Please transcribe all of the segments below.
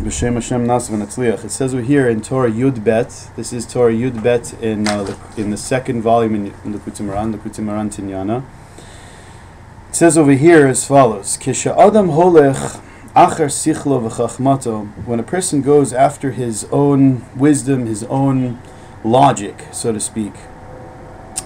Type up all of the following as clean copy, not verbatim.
B'Shem Hashem Nas v'Natzliach. It says over here in Torah Yud Bet. This is Torah Yud Bet in the second volume in Likutei Moharan Tinyana. It says over here as follows: Kisha Adam holech achar sichlo v'chachmato. When a person goes after his own wisdom, his own logic, so to speak,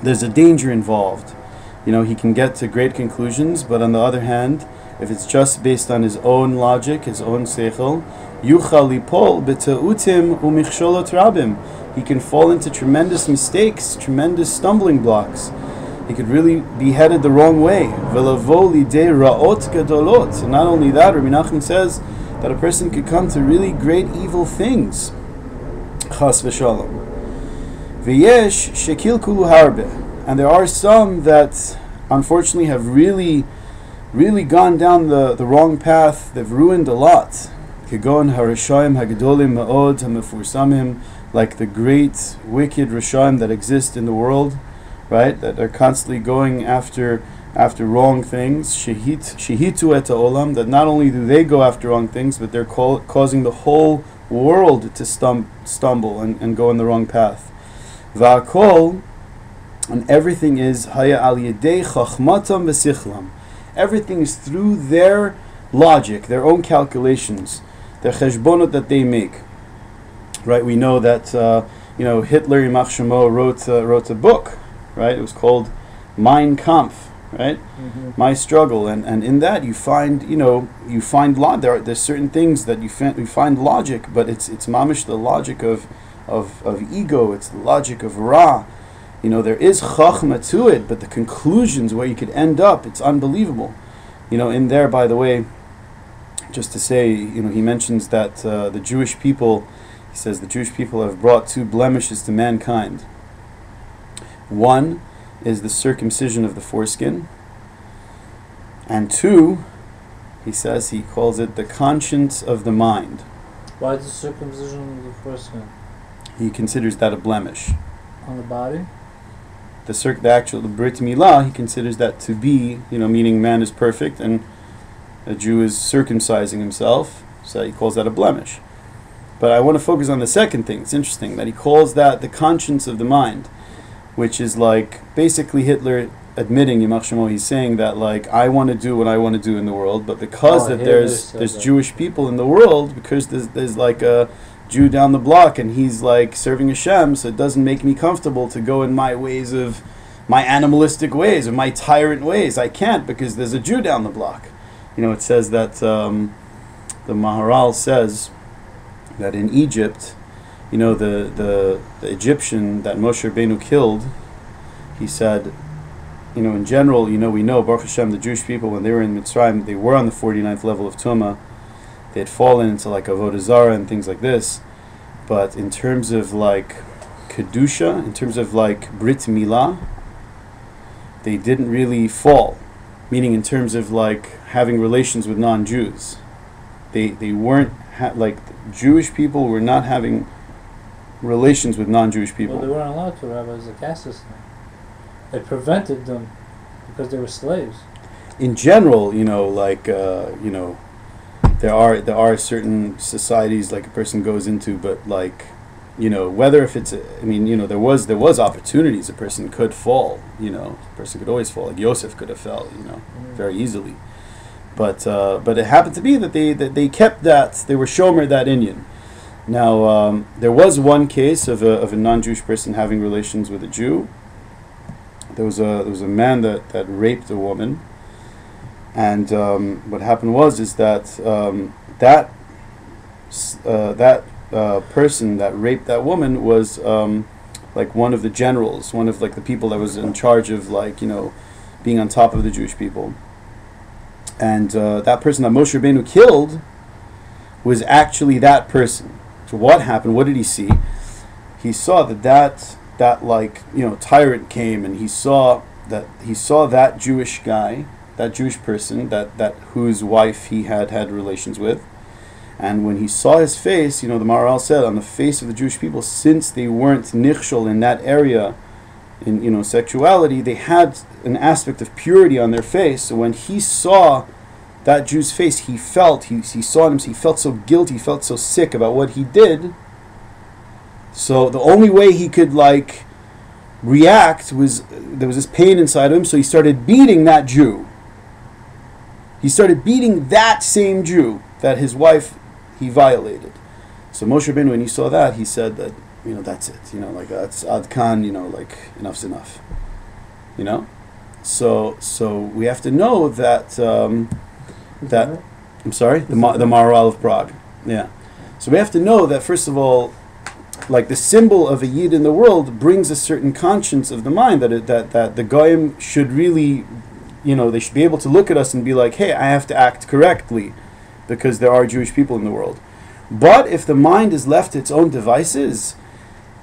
there's a danger involved. He can get to great conclusions, but on the other hand, if it's just based on his own logic, his own seichel, yuchal lipol b'teutim u'michsholot rabim. He can fall into tremendous mistakes, tremendous stumbling blocks. He could really be headed the wrong way. V'lavo lidei ra'ot gadolot. And not only that, Rabbi Nachman says that a person could come to really great evil things. Chas v'shalom. V'yesh shekil kulu harbe. And there are some that unfortunately have really gone down the wrong path. They've ruined a lot. Kegon harishayim hagadolim ma'od hamefursamim, like the great wicked Rishayim that exist in the world, right? That are constantly going after wrong things. Shehitu et ha'olam, that not only do they go after wrong things, but they're causing the whole world to stumble and go in the wrong path. Va'akol, and everything is haya al yedei chachmatam v'sichlam. Everything is through their logic, their own calculations, their cheshbonot that they make. Right? We know that Hitler Yimach Shemo wrote a book, right? It was called Mein Kampf, right? Mm-hmm. My Struggle, and in that you find there's certain things that you find logic, but it's mamish the logic of ego. It's the logic of Ra. There is chachma to it, but the conclusions where you could end up, it's unbelievable. In there, by the way, just to say, he mentions that the Jewish people, he says the Jewish people have brought two blemishes to mankind. One is the circumcision of the foreskin, and two, he calls it the conscience of the mind. Why the circumcision of the foreskin? He considers that a blemish. On the body? The Brit Milah, he considers that to be, meaning man is perfect and a Jew is circumcising himself, so he calls that a blemish. But I want to focus on the second thing. It's interesting that he calls that the conscience of the mind, which is like basically Hitler admitting, Yimach Shemo, he's saying that I want to do what I want to do in the world, but because there's Jewish people in the world, because there's like a Jew down the block and he's serving Hashem, so it doesn't make me comfortable to go in my animalistic ways or my tyrant ways. I can't because there's a Jew down the block. It says that the Maharal says that in Egypt, the Egyptian that Moshe Rabbeinu killed, he said, in general, we know Baruch Hashem, the Jewish people, when they were in Mitzrayim, they were on the 49th level of Tumah. They had fallen into Avodah Zarah and things like this, but in terms of Kedusha, in terms of Brit Milah, they didn't really fall. Meaning in terms of having relations with non-Jews. They weren't, Jewish people were not having relations with non-Jewish people. Well, they weren't allowed to, Rabbi, as a caste system. They prevented them because they were slaves. In general, there are certain societies a person goes into, but whether if it's there was opportunities a person could fall, a person could always fall, Yosef could have fell, very easily, but it happened to be that they kept that, they were shomer that Inyan. Now there was one case of a non-Jewish person having relations with a Jew. There was a man that raped a woman. And what happened was that person that raped that woman was one of the generals, one of the people that was in charge of being on top of the Jewish people. And that person that Moshe Rabbeinu killed was actually that person. So what happened? What did he see? He saw that tyrant came, and he saw that Jewish guy, that Jewish person, that whose wife he had relations with, and when he saw his face, the Maharal said, on the face of the Jewish people, since they weren't nichshol in that area, in sexuality, they had an aspect of purity on their face. So when he saw that Jew's face, he felt, he saw him, he felt so guilty, he felt so sick about what he did. So the only way he could like react was, there was this pain inside of him, so he started beating that Jew. He started beating that same Jew that his wife, he violated. So Moshe Rabbeinu, when he saw that, he said that, that's it. Like that's Ad Kan, like enough's enough. So we have to know that I'm sorry, the Maharal of Prague. Yeah. So we have to know that, first of all, like the symbol of a Yid in the world brings a certain conscience of the mind that the Goyim should really, they should be able to look at us and be like, hey, I have to act correctly because there are Jewish people in the world. But if the mind is left to its own devices,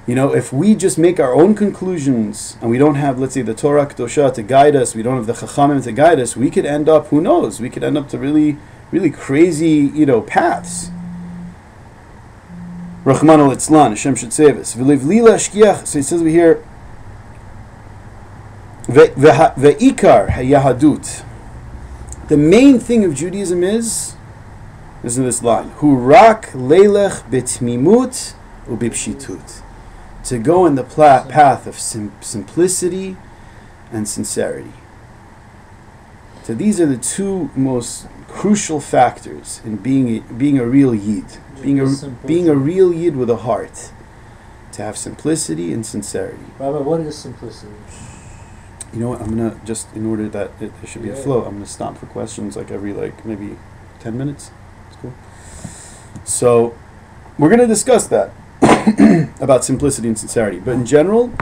if we just make our own conclusions and we don't have, let's say, the Torah Kedosha to guide us, we don't have the Chachamim to guide us, we could end up, who knows, we could end up to really, really crazy, paths. Rahman al-Itzlan, Hashem should save us. So he says over here, Ve'ikar ha-Yahadut. The main thing of Judaism is, listen to this line, Hurak leilech betmimut ubipshitut. To go in the path of simplicity and sincerity. So these are the two most crucial factors in being a real Yid. Being a real Yid with a heart. To have simplicity and sincerity. Rabbi, what is simplicity? You know what, I'm going to, just in order that there should be a flow, I'm going to stop for questions like every maybe 10 minutes. That's cool. So, we're going to discuss that. About simplicity and sincerity. But in general,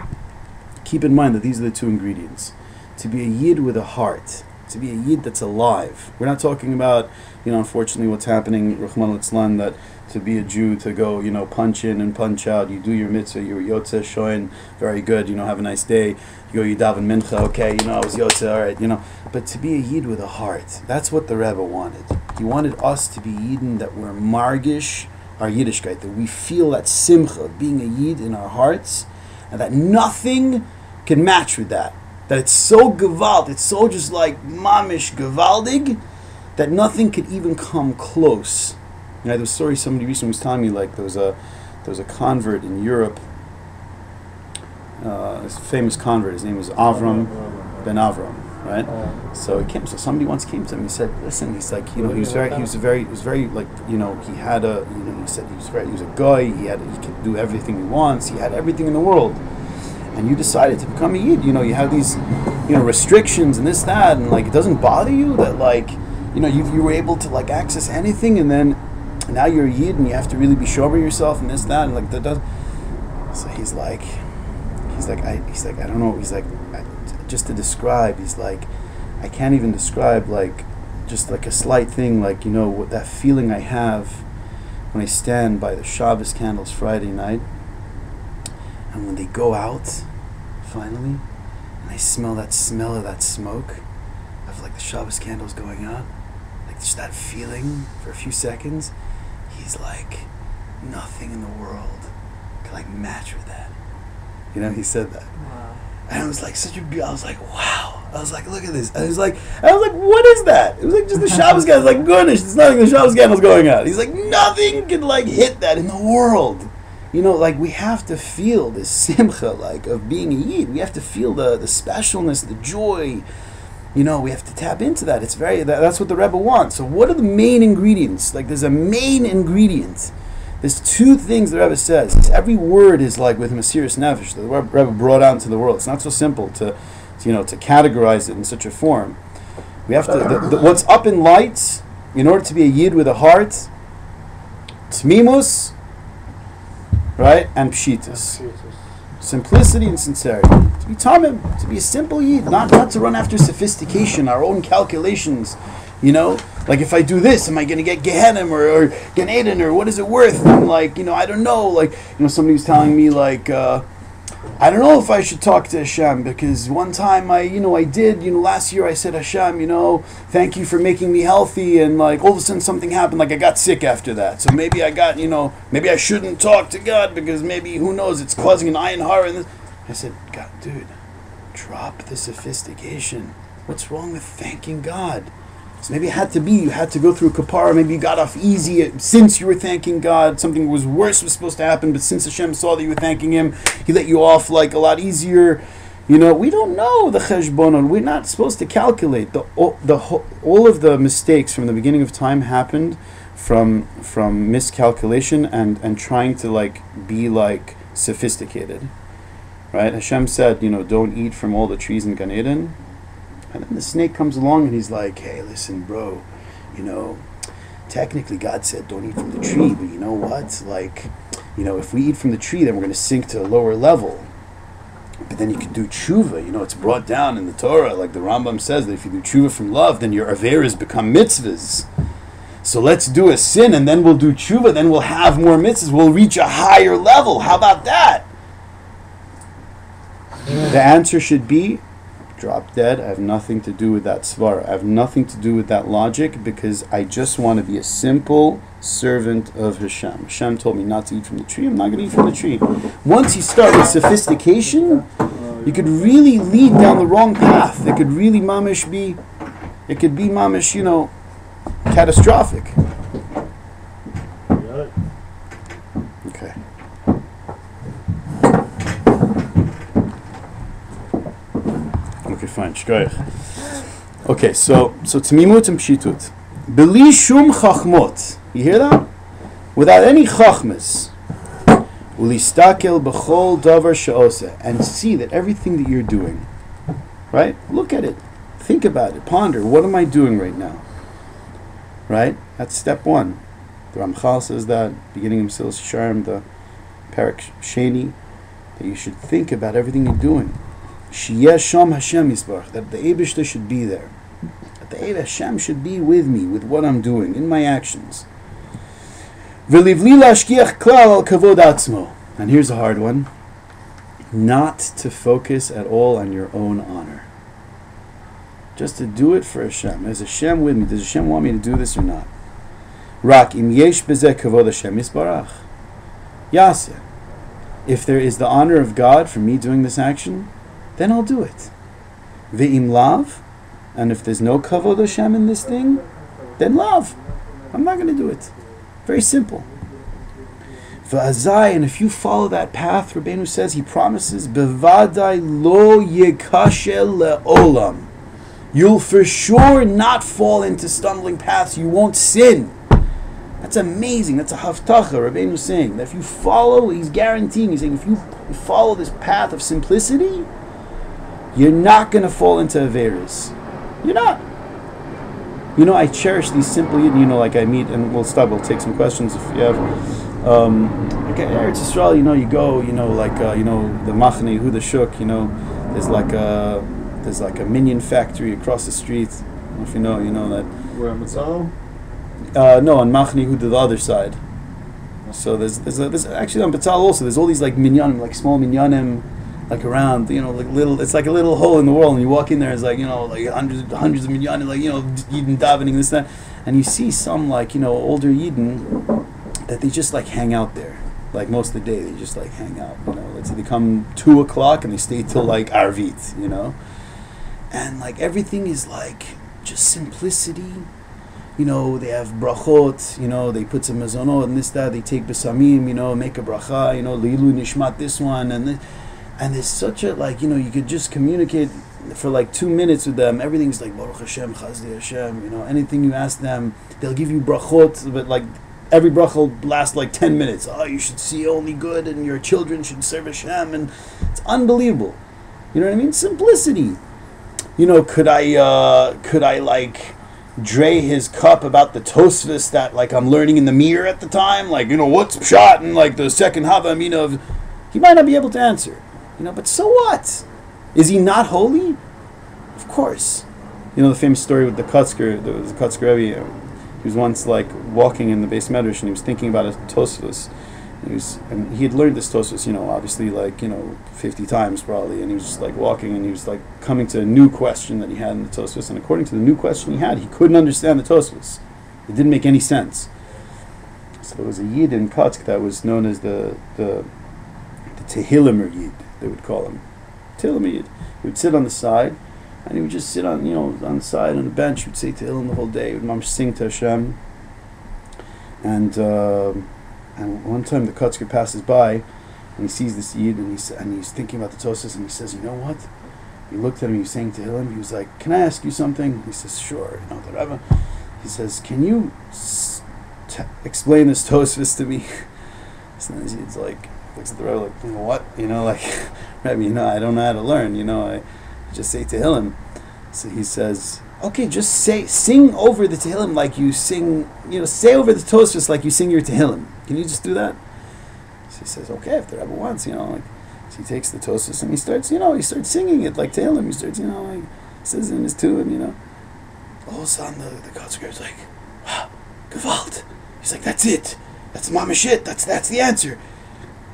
keep in mind that these are the two ingredients. To be a Yid with a heart. To be a Yid that's alive. We're not talking about, unfortunately what's happening, Rahman al-Itzlan, that to be a Jew, to go, punch in and punch out, you do your mitzvah, you're Yotzeh, Shoin, very good, have a nice day, you go, you daven mincha, okay, I was Yotzeh, alright, But to be a Yid with a heart, that's what the Rebbe wanted. He wanted us to be Yidden that were margish, our Yiddishkeit, that we feel that simcha of being a Yid in our hearts, and that nothing can match with that. That it's so gewalt, it's so just like mamish gewaldig, that nothing could even come close. There was a story somebody recently was telling me, like there was a convert in Europe, a famous convert. His name was Avram ben Avram, right? So somebody once came to him. He said, "Listen," he's like, he was very like, he had a, he said he was a guy. He could do everything he wants. He had everything in the world. And you decided to become a Yid. You have these, restrictions and this, that, and like it doesn't bother you that like, you were able to like access anything, and then now you're a Yid and you have to really be sober yourself and this, that, and like that does. So he's like, I don't know. He's like, just to describe. He's like, I can't even describe like, just like a slight thing, like what that feeling I have when I stand by the Shabbos candles Friday night. And when they go out, finally, and I smell of that smoke of like the Shabbos candles going out, like just that feeling for a few seconds, he's like, nothing in the world can like match with that. He said that. Wow. And it was like I was like, wow. I was like, look at this. I was like, what is that? It was like just the Shabbos candles. Like, goodness, it's nothing. The Shabbos candles going out. He's like, nothing can like hit that in the world. Like we have to feel this simcha, like of being a Yid. We have to feel the specialness, the joy. We have to tap into that. It's that's what the Rebbe wants. So what are the main ingredients? Like there's a main ingredient. There's two things the Rebbe says. Every word is like with Mesiras Nefesh that the Rebbe brought out into the world. It's not so simple to categorize it in such a form. We have to what's up in lights in order to be a Yid with a heart. Tmimus. Right? And pshitus. Simplicity and sincerity. To be tamim, to be a simple Yid, not to run after sophistication, our own calculations. Like if I do this, am I going to get Gehenim or Gan Eden, or what is it worth? I'm like, I don't know. Like, somebody was telling me like, I don't know if I should talk to Hashem, because one time I did, last year I said, Hashem, thank you for making me healthy, and like all of a sudden something happened, like I got sick after that. So maybe I got, maybe I shouldn't talk to God, because maybe, who knows, it's causing an ayin hara. And I said, God, dude, drop the sophistication. What's wrong with thanking God So maybe it had to be, you had to go through a kapara, maybe you got off easy since you were thanking God, something was worse was supposed to happen, but since Hashem saw that you were thanking Him, He let you off like a lot easier. You know, we don't know the cheshbonon. We're not supposed to calculate. All of the mistakes from the beginning of time happened from miscalculation and trying to like be like sophisticated. Right? Hashem said, don't eat from all the trees in Gan Eden. And then the snake comes along and he's like, hey, listen, bro, technically God said don't eat from the tree, but you know what? Like, if we eat from the tree, then we're going to sink to a lower level. But then you can do tshuva. It's brought down in the Torah, like the Rambam says, that if you do tshuva from love, then your averas become mitzvahs. So let's do a sin and then we'll do tshuva, then we'll have more mitzvahs, we'll reach a higher level. How about that? The answer should be, drop dead. I have nothing to do with that svara. I have nothing to do with that logic, because I just want to be a simple servant of Hashem. Hashem told me not to eat from the tree. I'm not going to eat from the tree. Once you start with sophistication, you could really lead down the wrong path. It could really mamish be, catastrophic. Okay. Okay, fine. Shkoyach. Okay, so Tmimut and Pshitut. Beli shum chachmot. You hear that? Without any chachmas. Ulistakel b'chol davar she'oseh. And see that everything that you're doing, right? Look at it. Think about it. Ponder. What am I doing right now? Right? That's step one. The Ramchal says that, beginning of Mesilas Yesharim, the Parak Sheni, that you should think about everything you're doing. Sheyeh sham Hashem Yisbarach, that the Eibishter should be there. That the Hashem should be with me, with what I'm doing, in my actions. V'livli lashkiach klal al kavod atzmo. And here's a hard one. Not to focus at all on your own honor. Just to do it for Hashem. Is Hashem with me? Does Hashem want me to do this or not? Rak im yesh bezeh kavod Hashem Yisbarach. Yaseh. If there is the honor of God for me doing this action, then I'll do it. Ve'im lav, and if there's no kavod Hashem in this thing, then lav. I'm not going to do it. Very simple. V'azai, and if you follow that path, Rabbeinu says, he promises, bevadai lo yekashel le'olam. You'll for sure not fall into stumbling paths. You won't sin. That's amazing. That's a haftacha. Rabbeinu is saying that if you follow, he's guaranteeing, he's saying if you follow this path of simplicity, you're not going to fall into averas. You're not. I cherish these simple, like I meet, and we'll take some questions if you have. Like Eretz Yisrael, you go, the Machne Yehuda Shuk, there's like a minion factory across the street. I don't know if you know that. Where, Matzah? No, on Machne Yehuda, the other side. So there's actually on Betzal also, there's all these like minyanim, like small minyanim, like around, like little, it's like a little hole in the world, and you walk in there, it's like, like hundreds of minyanim, like, Yidden davening, this, that, and you see some like, older Yidden, that they just like hang out there. Like most of the day, they just like hang out, let's say they come 2 o'clock and they stay till like Arvit, and like everything is like just simplicity. They have brachot, they put some mezonot and this, that, they take besamim, make a bracha, leilu nishmat this one, and there's such a, like, you could just communicate for like 2 minutes with them. Everything's like, Baruch Hashem, Chazdi Hashem, anything you ask them, they'll give you brachot, but like, every bracha will last like 10 minutes. Oh, you should see only good, and your children should serve Hashem, and it's unbelievable. You know what I mean? Simplicity. Could I like dray his cup about the Tosfos that like I'm learning in the mirror at the time? Like, what's pshat and like the second hava of, he might not be able to answer. But so what? Is he not holy? Of course. The famous story with the Kutzker, the Kutzker Rebbe. He was once like walking in the Beis Medrash and he was thinking about a Tosfos. And he had learned this Tosfos, obviously like, 50 times probably, and he was just like walking and he was like coming to a new question that he had in the Tosfos, and according to the new question he had, he couldn't understand the Tosfos. It didn't make any sense. So there was a Yid in Kutsk that was known as the Tehillimer Yid, they would call him. Tehillimer Yid. He would sit on the side And he would just sit on, on the side on the bench. He would say Tehillim the whole day. He would mamish sing to Hashem. And one time the Kotzker passes by, and he sees this Yid, and he's thinking about the Tosas, and he says, you know what? He looked at him, he was saying Tehillim, he was like, can I ask you something? He says, sure. The Rabbi, he says, can you explain this Tosfos to me? So then he's like, looks at the Rabbi like, what? Rabbi, I don't know how to learn, I just say Tehillim. So he says, okay, just sing over the Tehillim like you sing, say over the Tosfos like you sing your Tehillim. Can you just do that? So he says, okay, if the Rabbi wants, so he takes the Tosfos and he starts singing it like Tehillim. He starts, he says in his tune, all of a sudden the Kotzker is like, wow, Gewalt. He's like, that's it. That's mamish it. That's the answer.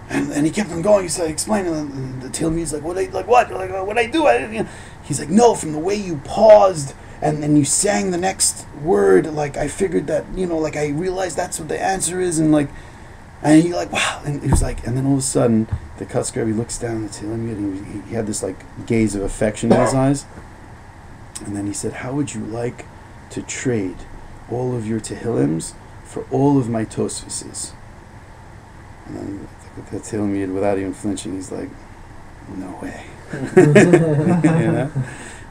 And he kept on going. He started explaining. And the Tehillim is like, what I do? He's like, no, from the way you paused and then you sang the next word, like I figured that, like I realized that's what the answer is, and he like, wow, and he was like, and then all of a sudden the Kotzker, he looks down at the Tehillim and he had this like gaze of affection in his eyes, and then he said, how would you like to trade all of your Tehillims for all of my Tosfoses? And then the Tehillim, without even flinching, he's like, no way.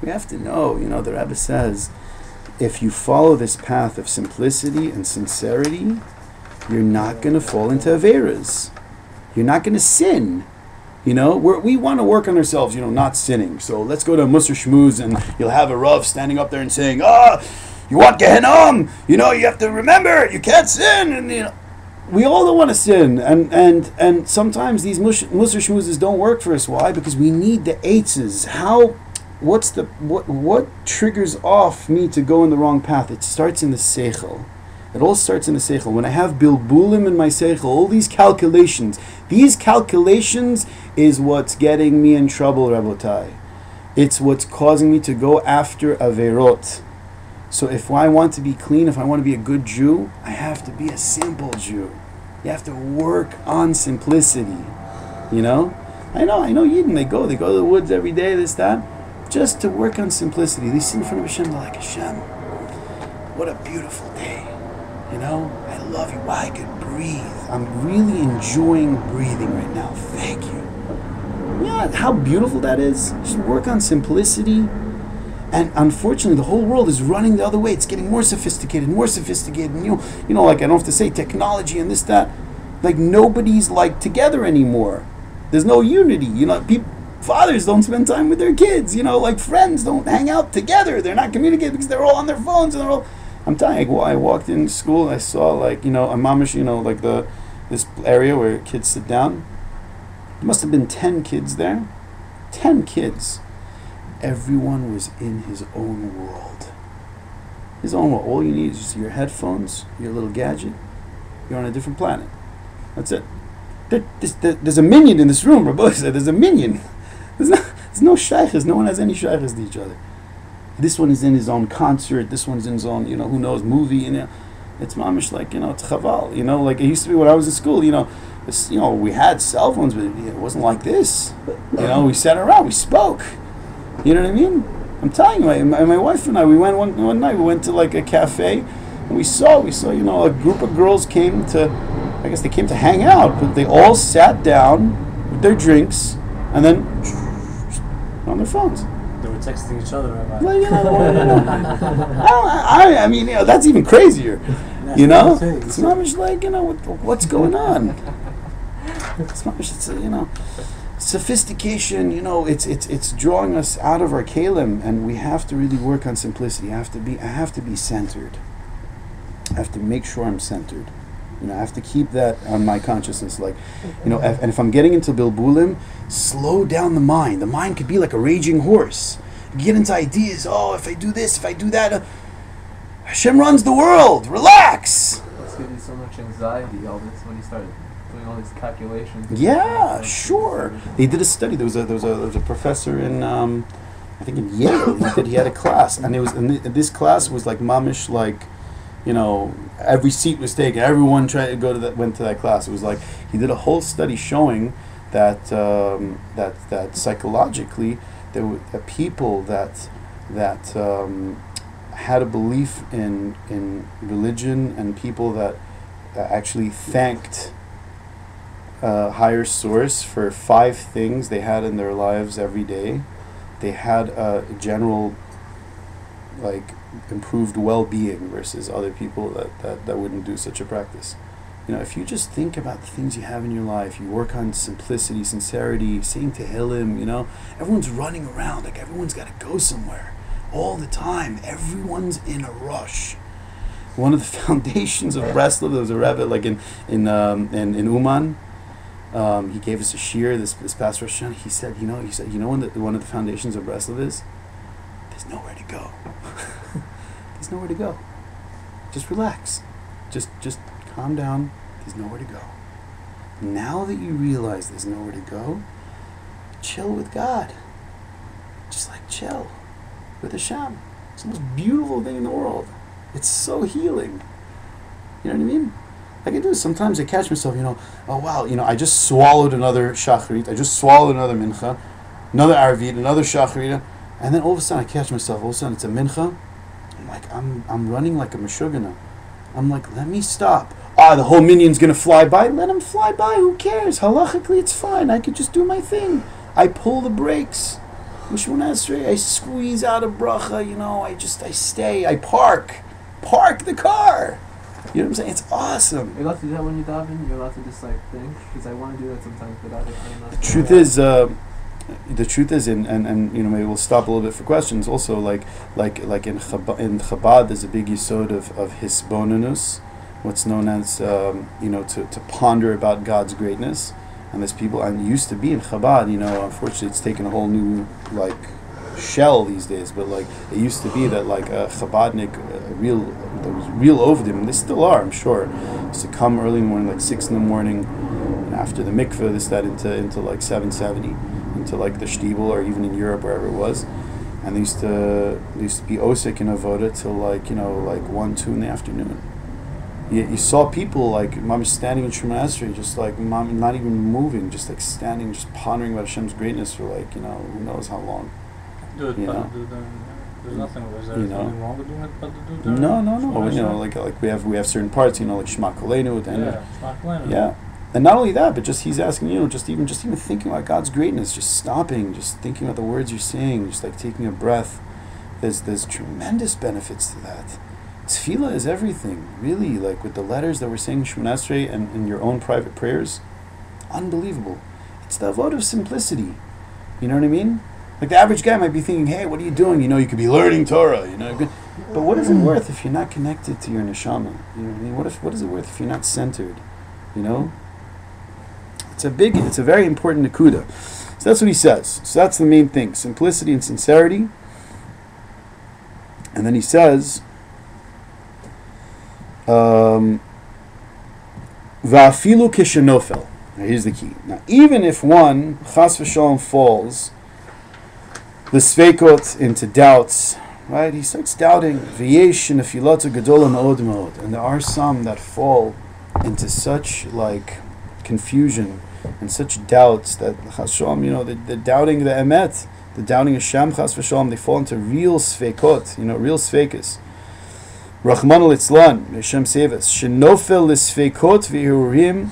We have to know, the Rabbi says, if you follow this path of simplicity and sincerity, you're not going to fall into Averas. You're not going to sin. We want to work on ourselves, not sinning. So let's go to Musar Shmuz, and you'll have a Rav standing up there and saying, you want Gehenom, you have to remember, you can't sin, and we all don't want to sin, and sometimes these Musar Shmuzes don't work for us. Why? Because we need the eitzes. What triggers off me to go in the wrong path? It starts in the seichel. It all starts in the seichel. When I have bilbulim in my seichel, all these calculations is what's getting me in trouble, Rabotai. It's what's causing me to go after averot. So if I want to be clean, if I want to be a good Jew, I have to be a simple Jew. You have to work on simplicity. I know Yidden, they go to the woods every day, this, that, just to work on simplicity. They sit in front of Hashem, they're like, Hashem, what a beautiful day. I love you. Wow, I could breathe. I'm really enjoying breathing right now. Thank you. How beautiful that is. Just work on simplicity. And unfortunately, the whole world is running the other way. It's getting more sophisticated. And like I don't have to say technology and this, that. Like nobody's like together anymore. There's no unity. Fathers don't spend time with their kids. Like friends don't hang out together. They're not communicating because they're all on their phones and they're all. I'm telling you, I walked in school and I saw a mamish, like this area where kids sit down. There must have been 10 kids there. 10 kids. Everyone was in his own world. His own world. All you need is just your headphones, your little gadget. You're on a different planet. That's it. There's a minion in this room, Rabbi said. There's a minion. There's no shaykhs. No one has any shaykhs to each other. This one is in his own concert. This one's in his own, who knows, movie. It's mamish like, it's chaval. Like it used to be when I was in school. We had cell phones, but it wasn't like this. We sat around, we spoke. You know what I mean? I'm telling you, my wife and I, we went one night. We went to like a cafe, and we saw, a group of girls came to hang out, but they all sat down with their drinks, and then on their phones. They were texting each other. I mean, that's even crazier. It's not much like, what's going on? It's not much, sophistication, it's drawing us out of our kalim, and we have to really work on simplicity. I have to be centered. I have to make sure I'm centered. I have to keep that on my consciousness. And if I'm getting into bilbulim, slow down the mind. The mind could be like a raging horse. You get into ideas. If I do this, if I do that, Hashem runs the world. Relax. It's giving you so much anxiety. All this when you start doing all these calculations. Yeah, sure. They did a study. There was a professor in I think in Yale. He had a class, and this class was like mamish, like, every seat was taken. Everyone went to that class. It was like he did a whole study showing that that psychologically there were people that that had a belief in religion and people that actually thanked higher source for 5 things they had in their lives every day. They had a general improved well-being versus other people that wouldn't do such a practice. If you just think about the things you have in your life, you work on simplicity, sincerity, saying Tehillim, everyone's running around, everyone's got to go somewhere all the time. Everyone's in a rush. One of the foundations of Breslov, there was a Rebbe in Uman. He gave us a shir this past Rosh Hashanah. He said, one of the foundations of Breslov is there's nowhere to go. There's nowhere to go. Just relax. Just calm down. There's nowhere to go. Now that you realize there's nowhere to go, chill with God. Just chill with Hashem. It's the most beautiful thing in the world. It's so healing. You know what I mean? I can do this. Sometimes I catch myself, oh wow, I just swallowed another shacharit, I just swallowed another mincha, another arvit, another shacharit, and then all of a sudden I catch myself, all of a sudden it's a mincha. I'm running like a meshugana. I'm let me stop. The whole minyan's going to fly by. Let him fly by. Who cares? Halachically, it's fine. I could just do my thing. I pull the brakes. I squeeze out a bracha. I stay. I park the car. You know what I'm saying? It's awesome. You're allowed to do that when you daven? You're allowed to just think? Because I want to do that sometimes, but I don't know. The truth is, and maybe we'll stop a little bit for questions. Also, like in Chabad, there's a big yesod of hisbonenus, what's known as to ponder about God's greatness. And there's people, and it used to be in Chabad, unfortunately it's taken a whole new shell these days. But it used to be that a Chabadnik, there was real Ovdim, and they still are, I'm sure. Used to come early in the morning, 6 in the morning, and after the mikveh, this that into 7:70. Into the Shtibel, or even in Europe, wherever it was, and they used to be osik in avoda till 1, 2 in the afternoon. You saw people Mom standing in Shemona Esrei, just Mom not even moving, just standing, just pondering about Hashem's greatness for who knows how long. There's nothing. Was there anything wrong with doing it? But to do No. We have certain parts, Shema Koleinu, Shema Koleinu. Yeah. And not only that, but just he's asking, just even thinking about God's greatness, just stopping, just thinking about the words you're saying, just taking a breath. There's tremendous benefits to that. Tefillah is everything, really. With the letters that we're saying in Shemona Esrei and in your own private prayers, unbelievable. It's the avodah of simplicity. You know what I mean? The average guy might be thinking, hey, what are you doing? You could be learning Torah. But what is it worth if you're not connected to your neshama? You know what I mean? What is it worth if you're not centered? It's a very important nakuda. So that's what he says. So that's the main thing: simplicity and sincerity. And then he says, "Va'afilu kishenofel." Now here's the key. Now, even if one chas v'shalom falls, the sveikot, into doubts, right? He starts doubting. V'yesh nefilata gedola ma'od ma'od, and there are some that fall into such confusion and such doubts that chas v'shalom, the doubting the emet, the doubting Hashem, chas v'shalom, they fall into real sveikot, real sveikas. Rachman al-Itzlan, Hashem save us. Shenofel l'sveikot v'hirurim,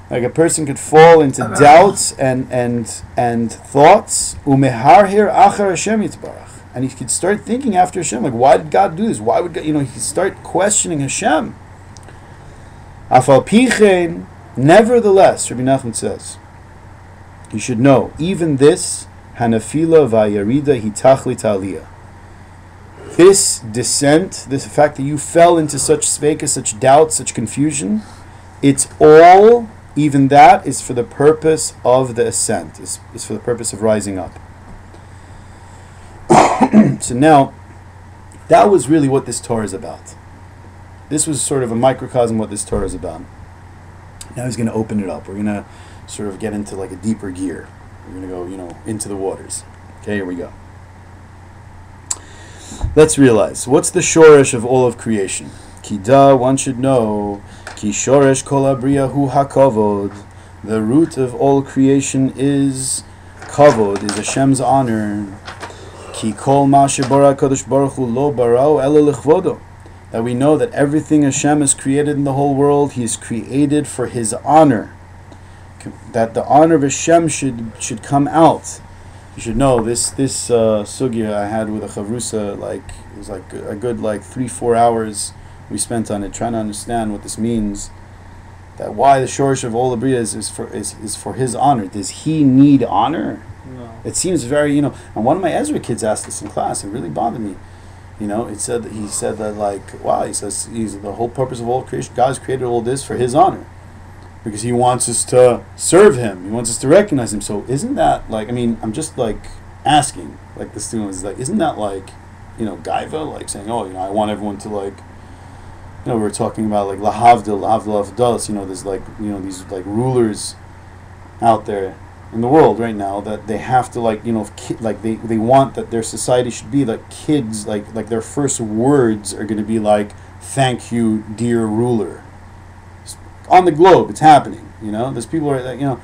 a person could fall into doubts and thoughts. Umeharhir achar Hashem yitbarach, and he could start thinking after Hashem, why did God do this? Why would God? He could start questioning Hashem. Afal pichein, nevertheless, Rabbi Nachman says, you should know, even this, hanafila va'yarida hitachlit aliyah. This descent, this fact that you fell into such sveika, such doubt, such confusion, it's all, even that, is for the purpose of the ascent, is for the purpose of rising up. So now, that was really what this Torah is about. This was sort of a microcosm of what this Torah is about. Now he's going to open it up. We're going to sort of get into a deeper gear. We're going to go, into the waters. Okay, here we go. Let's realize, what's the shoresh of all of creation? Kida, one should know, ki shoresh kol abriya hu hakavod. The root of all creation is kavod, is Hashem's honor. Ki kol ma shebara Kadosh Baruch Hu lo barao ela lechvodo. That we know that everything Hashem has created in the whole world, He has created for His honor. That the honor of Hashem should come out. You should know this sugya I had with a chavrusa, it was like a good 3-4 hours we spent on it trying to understand what this means. That why the shorish of all the Bria is for His honor. Does He need honor? No. It seems very, and one of my Ezra kids asked this in class. It really bothered me. He said that wow, he says the whole purpose of all creation, God has created all this for His honor. Because He wants us to serve Him. He wants us to recognize Him. So isn't that I'm just asking, the students, isn't that gaiva, saying, I want everyone to we were talking about lahavdil avdalos, there's these rulers out there in the world right now that they have to they want that their society should be kids their first words are going to be thank you dear ruler. On the globe it's happening, there's people there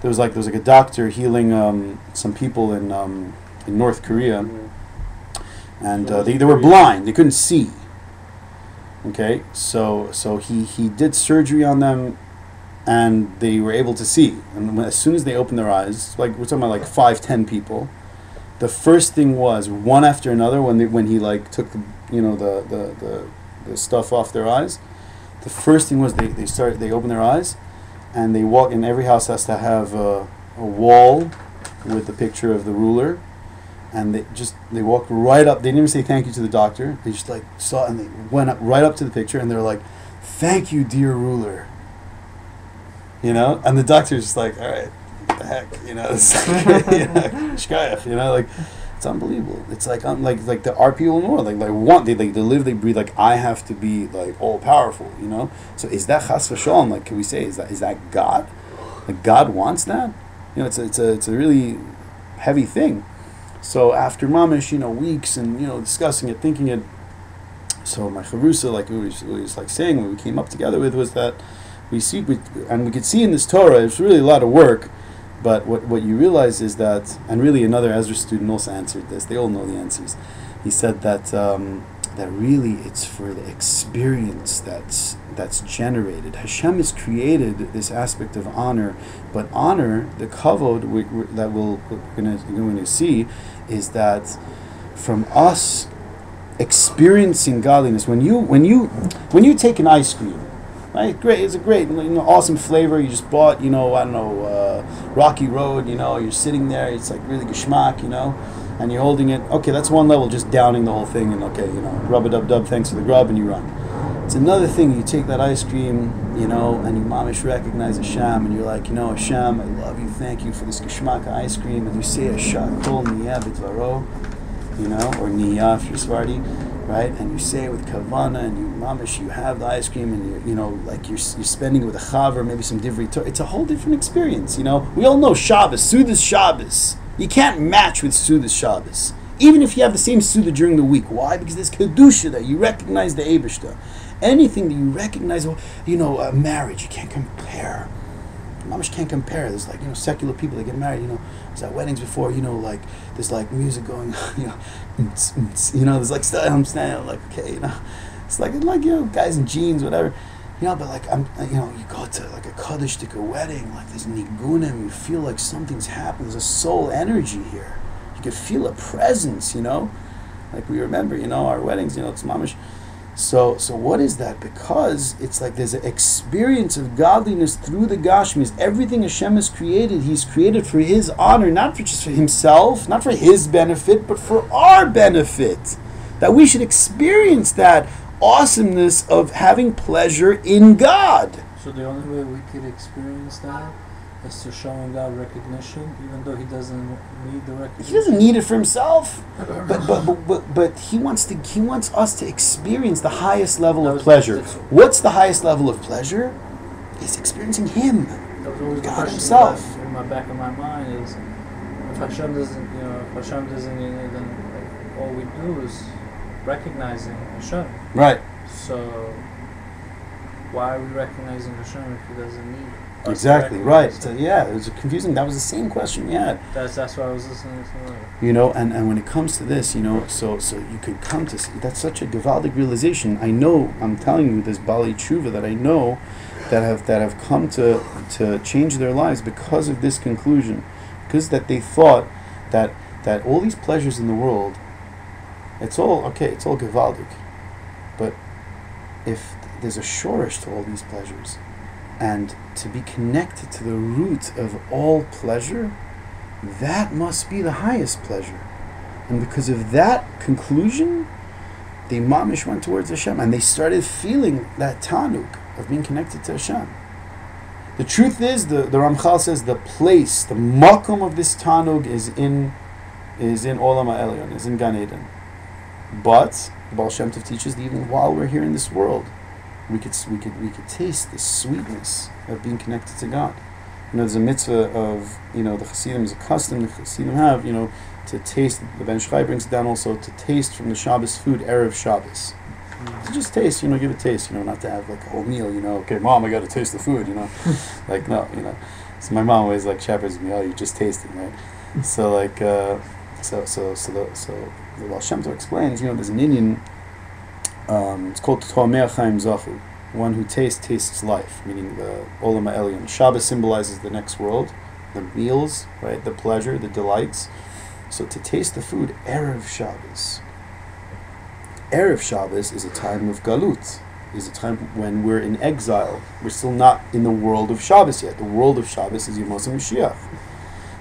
was a doctor healing some people in North Korea, and they were blind, they couldn't see. Okay, so he did surgery on them, and they were able to see. And as soon as they opened their eyes, we're talking about 5-10 people, the first thing was one after another when he took the stuff off their eyes. The first thing was they opened their eyes, and they walk. And every house has to have a wall with the picture of the ruler. And they walked right up. They didn't even say thank you to the doctor. They just saw it, and they went up right up to the picture, and they were like, "Thank you, dear ruler." And the doctor's just all right, what the heck, it's shkayach, it's unbelievable. It's the art people in the world, they live, they breathe. I have to be all powerful, So is that chas v'shalom? Can we say is that God? God wants that? It's a really heavy thing. So after mamish, weeks and discussing it, thinking it. So my charusa, we was saying when we came up together with was that we could see in this Torah it's really a lot of work, but what you realize is that, and really another Ezra student also answered this. They all know the answers. He said that that really it's for the experience that's generated. Hashem has created this aspect of honor, but honor, the kavod that we're going to see, is that from us experiencing godliness. When you take an ice cream, right? Great, it's a great, awesome flavor. You just bought, Rocky Road. You're sitting there. It's really geschmack, and you're holding it. Okay, that's one level, just downing the whole thing, and rub a dub dub. Thanks for the grub, and you run. It's another thing, you take that ice cream, and you mamish recognize Hashem, and you're like, Hashem, I love you, thank you for this geschmack ice cream, and you say Hashem, kol niyah b'dvaro, or niyah if you're Sephardi, right? And you say it with kavana, and you have the ice cream, and you're spending it with a chaver, maybe some divrei Torah. It's a whole different experience, We all know Shabbos, Sudas Shabbos. You can't match with Sudas Shabbos, even if you have the same Suda during the week. Why? Because there's kedusha there. You recognize the Eibishter. Anything that you recognize, a marriage, you can't compare. Mamish can't compare. There's secular people that get married, I was at weddings before, there's music going, there's stuff, I'm standing okay, it's guys in jeans, whatever, but you go to a Kaddish wedding, there's nigunim, you feel something's happening, there's a soul energy here. You can feel a presence, we remember, our weddings, it's mamish. So what is that? Because it's there's an experience of godliness through the Gashmis. Everything Hashem has created, He's created for His honor, not just for Himself, not for His benefit, but for our benefit. That we should experience that awesomeness of having pleasure in God. So the only way we could experience that is to show God recognition, even though He doesn't need the recognition. He doesn't need it for Himself, but He wants us to experience the highest level of pleasure. What's the highest level of pleasure? It's experiencing Him, that was always God the Himself. In my back of my mind is, if Hashem doesn't need it, then all we do is recognizing Hashem. Right. So why are we recognizing Hashem if He doesn't need it? Exactly, right. So, yeah, it was confusing. That was the same question we had. That's what I was listening to. You know, and when it comes to this, you know, so you could come to see, that's such a gewaldic realization. I know, I'm telling you, this Bali Tshuva that I know that have come to change their lives because of this conclusion. Because that they thought that all these pleasures in the world, it's all gewaldic. But if there's a shorish to all these pleasures, and to be connected to the root of all pleasure, that must be the highest pleasure. And because of that conclusion, they mamish went towards Hashem, and they started feeling that tanuk of being connected to Hashem. The truth is, the Ramchal says, the place, the makom of this tanug is in Olam HaElyon, is in Gan Eden. But the Baal Shem Tov teaches that even while we're here in this world, we could taste the sweetness of being connected to God. You know, there's a mitzvah of, you know, the Hasidim is a custom the Hasidim have, you know, to taste. The Ben Shchai brings it down also, to taste from the Shabbos food erev Shabbos. To just taste, you know, give a taste, you know, not to have like a whole meal, you know. Okay, Mom, I got to taste the food, you know. Like, no, you know. So my mom always like shepherds me. Oh, you just taste it, right? So like, so the Baal Shem Tov explains, you know, there's an Indian. It's called Toamei Chaim Zachu, one who tastes life, meaning the Olam HaElyon. Shabbos symbolizes the next world, the meals, right, the pleasure, the delights. So to taste the food, erev Shabbos. Erev Shabbos is a time of galut, is a time when we're in exile. We're still not in the world of Shabbos yet. The world of Shabbos is Yemos HaMashiach.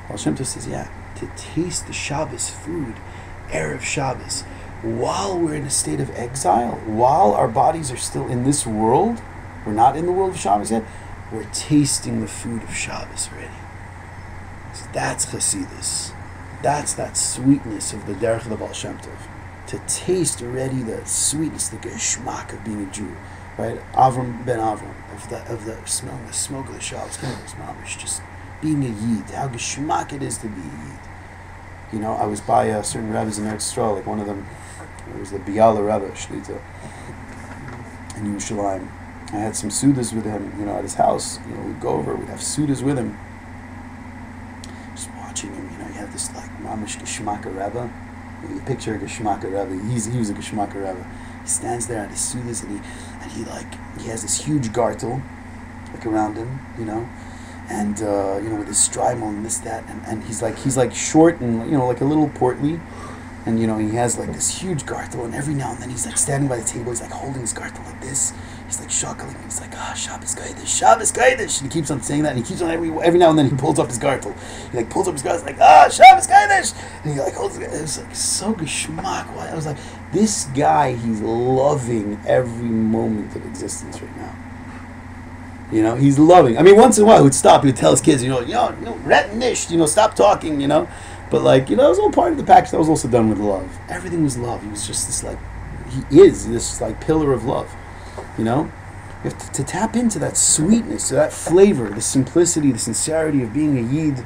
Baal Shem Tov says, yeah, to taste the Shabbos food, erev Shabbos, while we're in a state of exile, while our bodies are still in this world, we're not in the world of Shabbos yet, we're tasting the food of Shabbos already. So that's Chassidus. That's that sweetness of the derech of the Baal Shem Tov. To taste already the sweetness, the geschmack of being a Jew, right? Avram ben Avram, of the smelling the smoke of the Shabbos, just being a Yid, how geschmack it is to be a Yid. You know, I was by certain rabbis in Eretz Yisrael, like one of them, it was the Biala Rebbe, Shlita, in Yerushalayim. I had some sudas with him, you know, at his house. You know, we'd go over, we'd have sudas with him. Just watching him, you know, you have this like mamish geschmaka Rebbe. You picture a geschmaka Rebbe. He was a geschmaka Rebbe. He stands there at his sudas and he has this huge gartel, like around him, you know, and you know, with his strimel and this, that, and he's like short and, you know, like a little portly. And, you know, he has like this huge gartel, and every now and then he's like standing by the table, he's like holding his gartel like this, he's like shuckling, he's like, Shabbos Kodesh, Shabbos Kodesh, and he keeps on saying that, and he keeps on every now and then he pulls up his gartel, he like pulls up his gartel, like, Shabbos Kodesh, and he like holds it, it was like so geschmack. I was like, this guy, he's loving every moment of existence right now. You know, he's loving. I mean, once in a while, he would stop, he would tell his kids, you know, ret nish, you know, stop talking, you know. But like, you know, it was all part of the package that was also done with love. Everything was love. He was just this like, he is this like pillar of love, you know? You have to tap into that sweetness, that flavor, the simplicity, the sincerity of being a Yid,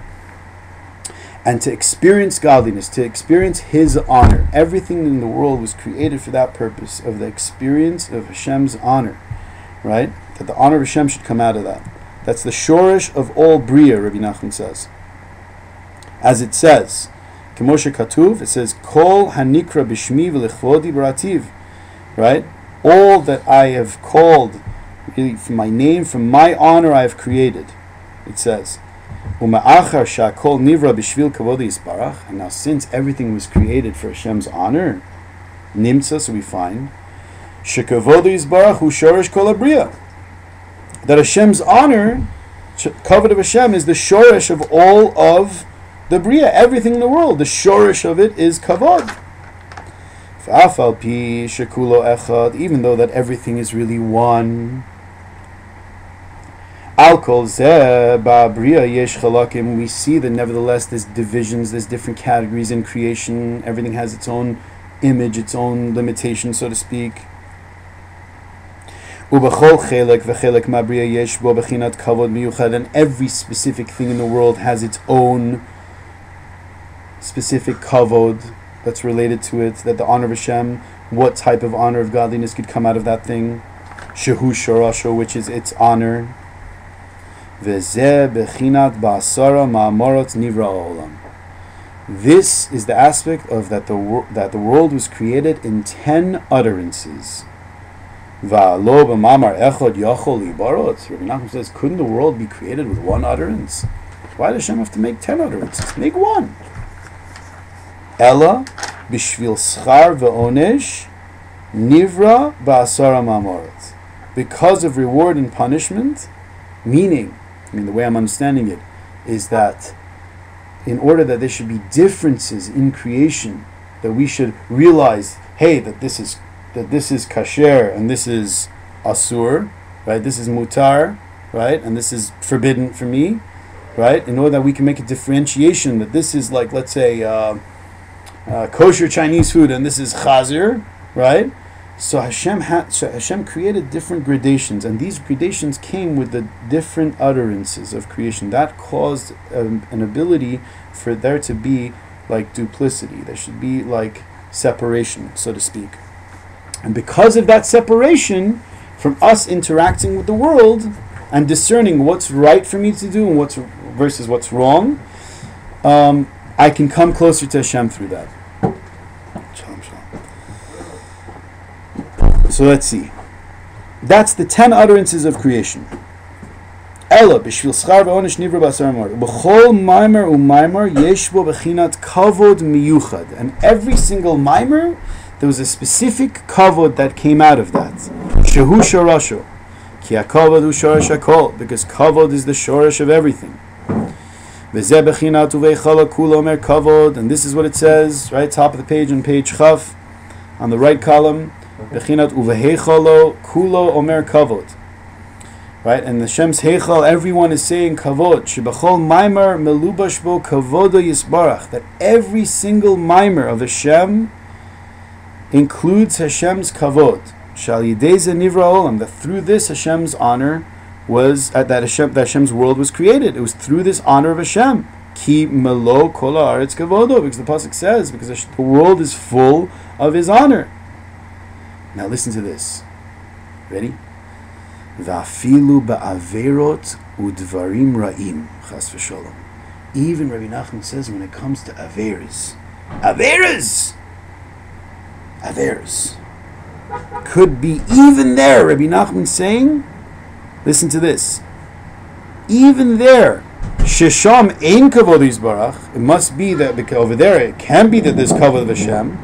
and to experience godliness, to experience His honor. Everything in the world was created for that purpose, of the experience of Hashem's honor, right? That the honor of Hashem should come out of that. That's the shorish of all Bria, Rabbi Nachman says. As it says, Kemoshe Katuv, it says, Kol hanikra b'shmi v'lechvodi b'rativ, right? All that I have called, really, from my name, from my honor I have created. It says, U'ma'achar sha'kol nivra b'shvil kavodi yisbarach, and now since everything was created for Hashem's honor, nimtza, so we find, shekavodi yisbarach hu shorish kol abriya, that Hashem's honor, kavod of Hashem, is the shorish of all of the Bria, everything in the world, the shorish of it is kavod. Fa'afal pi shekulo echad, even though that everything is really one. Al kol zeh ba'Bria yesh chalakim. We see that nevertheless there's divisions, there's different categories in creation. Everything has its own image, its own limitation, so to speak. Ubachol chelek v'chelek ma'Bria yesh bo bechinat kavod miyuchad, and every specific thing in the world has its own specific kavod that's related to it, that the honor of Hashem, what type of honor of godliness could come out of that thing, shehu shorasho, which is its honor, V'zeh bechinat ba'asara ma'amorot nivra ha'olam. This is the aspect of that the world was created in 10 utterances. Va'alo b'mamar echad yachol libarot. Rabbi Nachman says, couldn't the world be created with one utterance? Why does Hashem have to make 10 utterances? Make one. Ella b'shvil schar ve'onesh nivra ba'asara ma'amorot. Because of reward and punishment, meaning, the way I'm understanding it, is that in order that there should be differences in creation, that we should realize, hey, that this is kasher and this is asur, right? This is mutar, right? And this is forbidden for me, right? In order that we can make a differentiation, that this is like, let's say, kosher Chinese food and this is chazir, right? So Hashem created different gradations, and these gradations came with the different utterances of creation. That caused an ability for there to be like duplicity. There should be like separation, so to speak. And because of that separation, from us interacting with the world and discerning what's right for me to do and what's versus what's wrong, I can come closer to Hashem through that. So let's see. That's the 10 utterances of creation. Ella b'shvil schar ve'onesh nivra b'asar ma'amorot. B'chol maimer u'maimer yesh bo b'chinat kavod miyuchad. And every single maimer, there was a specific kavod that came out of that. Shehu shorasho. Ki hakavod hu shorash hakol. Because kavod is the shorash of everything. V'zeh b'chinat uveichal kula omer kavod. And this is what it says, right, top of the page on page chaf, on the right column. Bechinat uvehechalo kulo omer kavod. Right, and the Shem's heichal, everyone is saying kavod. Shebachol maimer melubash bo kavodo yisbarach. That every single maimer of Hashem includes Hashem's kavod. Shal yidei ze nivra olam. That through this Hashem's honor was that Hashem's world was created. It was through this honor of Hashem. Ki melo kol haaretz kavodo. Because the pasuk says, because the world is full of His honor. Now listen to this. Ready? Va'afilu ba'averot udvarim ra'im. Chas v'sholom. Even Rabbi Nachman says when it comes to averas, could be even there. Rabbi Nachman saying, listen to this. Even there, shesham ein kavod yisbarach. It must be that because over there it can be that there's kavod of Hashem.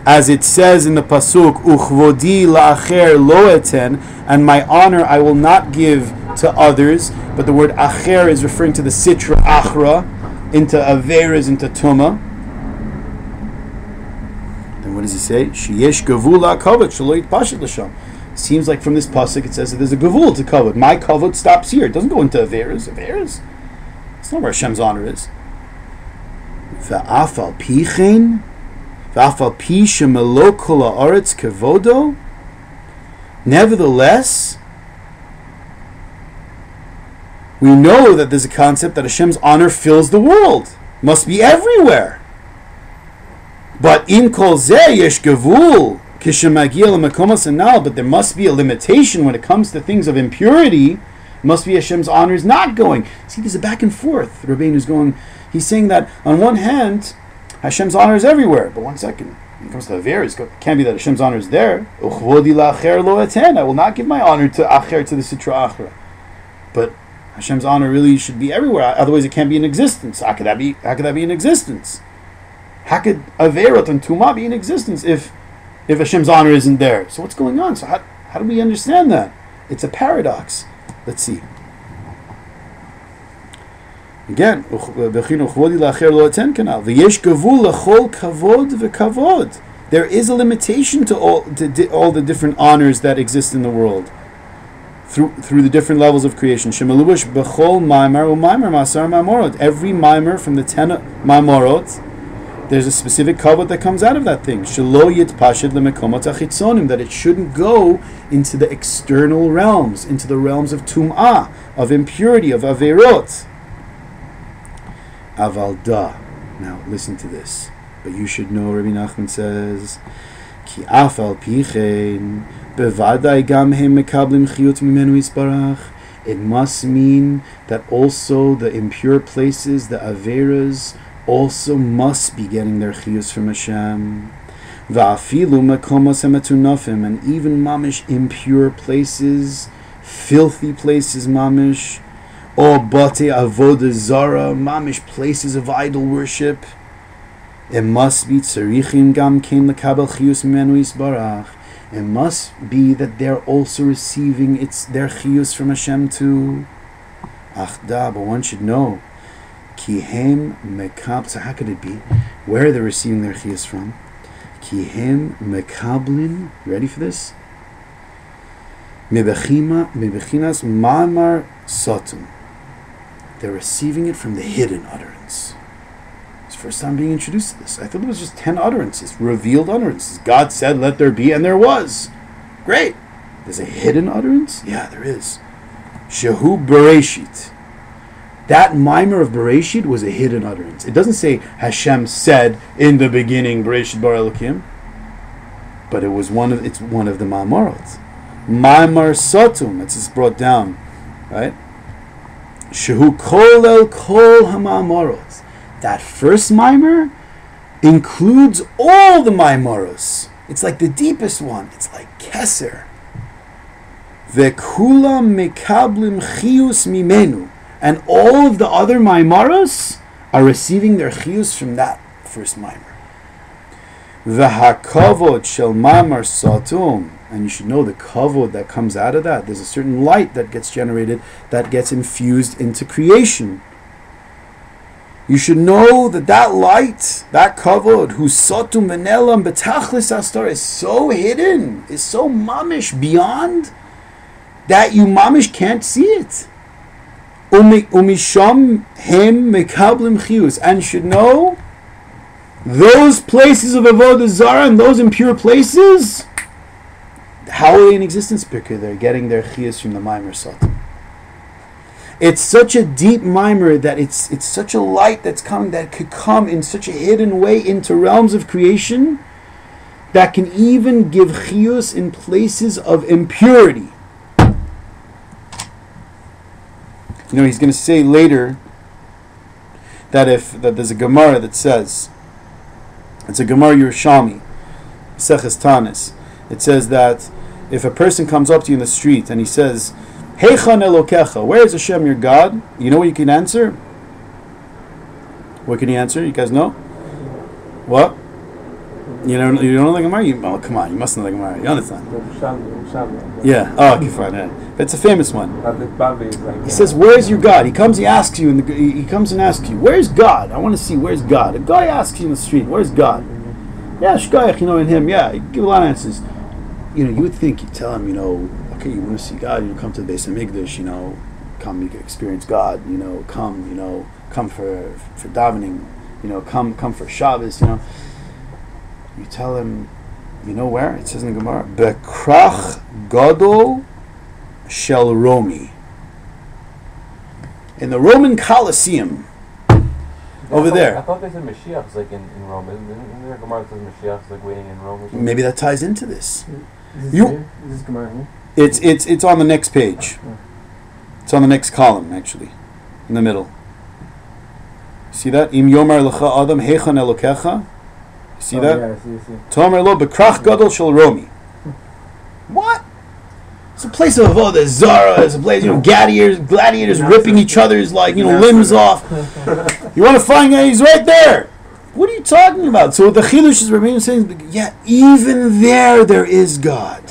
As it says in the pasuk, "Uchvodi la'acher lo eten," and my honor I will not give to others. But the word acher is referring to the sitra achra, into averas, into tuma. Then what does he say? Sheyesh gavul la'kavod shelo yitpashet l'sham. Seems like from this pasuk it says that there's a gavul to kavod. My kavod stops here. It doesn't go into averas. It's not where Hashem's honor is. Va'afal pichein. Nevertheless, we know that there's a concept that Hashem's honor fills the world, must be everywhere. But in kol zeh yesh gevul kishemagia l'makomos hanal. But there must be a limitation when it comes to things of impurity. It must be Hashem's honor is not going. See, there's a back and forth. Rabbi is going. He's saying that on one hand, Hashem's honor is everywhere. But one second, when it comes to Averis, it can't be that Hashem's honor is there. I will not give my honor to Acher, to the Sitra Achra. But Hashem's honor really should be everywhere. Otherwise, it can't be in existence. How could that be in existence? How could Averot and Tumah be in existence if Hashem's honor isn't there? So what's going on? So how do we understand that? It's a paradox. Let's see. Again, there is a limitation to all the different honors that exist in the world through the different levels of creation. Every maimer from the 10 maimorot, there's a specific kavod that comes out of that thing. That it shouldn't go into the external realms, into the realms of tum'ah, of impurity, of averot. Avalda. Now listen to this. But you should know, Rabbi Nachman says, Ki afal pichein bevadai gam hem mekablim chiyut mimenu yisbarach. It must mean that also the impure places, the averas, also must be getting their chiyus from Hashem. Va'afilu makomos hamatunafim, and even mamish impure places, filthy places mamish, or bate avodah zara, mamish places of idol worship. It must be tzarichim gam kein lekabel chiyus mimenu yisbarach. It must be that they're also receiving their chiyus from Hashem too. Achda, but one should know. Kihem mekab. So how could it be? Where are they receiving their chiyus from? Kihem mekablin. You ready for this? Mebechinas mamar sotum. They're receiving it from the hidden utterance. It's the first time being introduced to this. I thought it was just 10 utterances, revealed utterances. God said, let there be, and there was. Great. There's a hidden utterance? Yeah, there is. Shehu Bereshit. That mimer of Bereshit was a hidden utterance. It doesn't say Hashem said in the beginning Bereshit bara Elokim, but it's one of the Ma'amarot. Ma'amar Sotum, it's just brought down, right? Shehu Kolel Kol HaMa'amarot. That first mimer includes all the Ma'amaros. It's like the deepest one. It's like Keser. Vekulam mekablim chiyus mimenu. And all of the other Maimaros are receiving their chiyus from that first Maimar. V'hakavod shel Maimar Satum. And you should know the kavod that comes out of that. There's a certain light that gets generated, that gets infused into creation. You should know that light, that kavod, whose Satum v'nelam betachlis astar, is so hidden, is so mamish beyond, that you mamish can't see it. Umisham hem mekablim chiyus, and should know those places of avodah zarah and those impure places. How are they in existence? Because they're getting their chiyus from the Maimer Satum. It's such a deep mimer that it's such a light that's coming, that could come in such a hidden way into realms of creation, that can even give chiyus in places of impurity. You know, he's going to say later that there's a Gemara that says, it's a Gemara Yerushalmi, Seches Tanis. It says that if a person comes up to you in the street and he says, Heichan Elokecha, where is Hashem your God? You know what you can answer? What can he answer? You guys know? What? You don't know the Gemara? Oh, come on, you must know the Gemara. You understand? Yeah. Oh, okay, fine. Yeah. But it's a famous one. He says, "Where's your God?" He comes, he asks you, he comes and asks you, "Where's God? I want to see where's God." A guy asks you in the street, "Where's God?" Yeah, Shkoyach, in him. Yeah, you give a lot of answers. You would think you tell him, okay, you want to see God, you come to the Beis Hamikdash, come, you can experience God, come for davening, come for Shabbos, You tell him, where? It says in the Gemara, Bekrach Gadol Shel Romi. In the Roman Colosseum. Over there. I thought they said Mashiach was like in Rome. Isn't there a Gemara that says Mashiach is like waiting in Rome or something? Maybe that ties into this. Is this Gemara here? It's on the next page. It's on the next column, actually. In the middle. See that? Im Yomar Lecha Adam Heichan Elokecha. See that? Yeah, I see. Tomer Lo Bekrach Gadol Shel Romi. What? It's a place of avodah zara. It's a place, gladiators ripping each other's limbs off. You want to find him? He's right there. What are you talking about? So the Chidush is Rabbi saying, yeah, even there is God.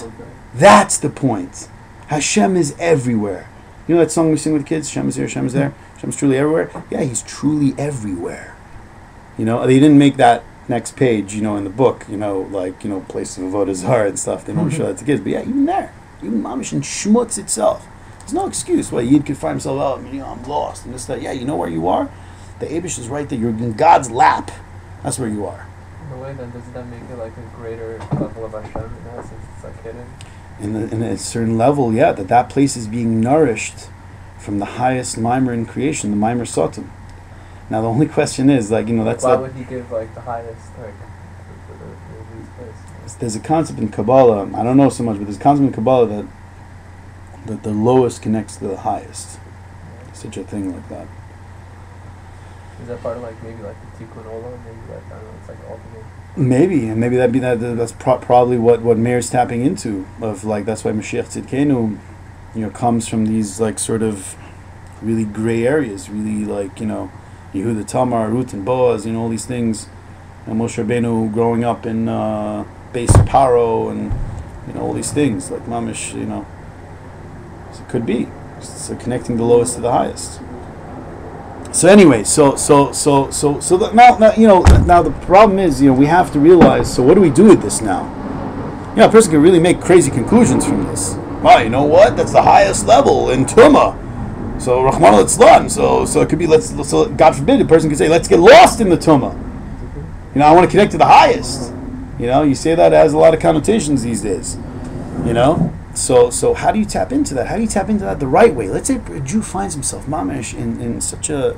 That's the point. Hashem is everywhere. You know that song we sing with kids? Hashem is here, Hashem is there. Hashem is truly everywhere. Yeah, He's truly everywhere. They didn't make that next page, in the book, place of avodah zara and stuff. They don't show that to kids. But yeah, even there. Even mamish and shmutz itself. There's no excuse why Yid could find himself out. I'm lost and this, that. Yeah, you know where you are? The Abish is right there. You're in God's lap. That's where you are. In a way, then, doesn't that make it like a greater level of Hashem in that sense? It's like hidden? In a certain level, yeah, that place is being nourished from the highest mimer in creation, the mimer Sotum. Now, the only question is, that's why would he give, the highest, for these places? There's a concept in Kabbalah, I don't know so much, but there's a concept in Kabbalah that that the lowest connects to the highest. Such a thing like that. Is that part of like maybe like the Tikkun Olam? Maybe like I don't know. It's like ultimate. Maybe, and maybe that's probably what Meir's tapping into. Of like that's why Mashiach Tzidkenu, comes from these like sort of really gray areas, really like Yehuda Tamar, Ruth and Boaz, all these things. And Moshe Rabbeinu growing up in Beis Paro, and all these things like mamish. So it could be. So connecting the lowest to the highest. So anyway, now the problem is, we have to realize. So what do we do with this now? A person can really make crazy conclusions from this. Well, you know what? That's the highest level in Tumah. So Rahman al-Islam. So it could be so God forbid a person could say, let's get lost in the Tumah. I want to connect to the highest. You say that has a lot of connotations these days. So how do you tap into that? How do you tap into that the right way? Let's say a Jew finds himself mamish in such a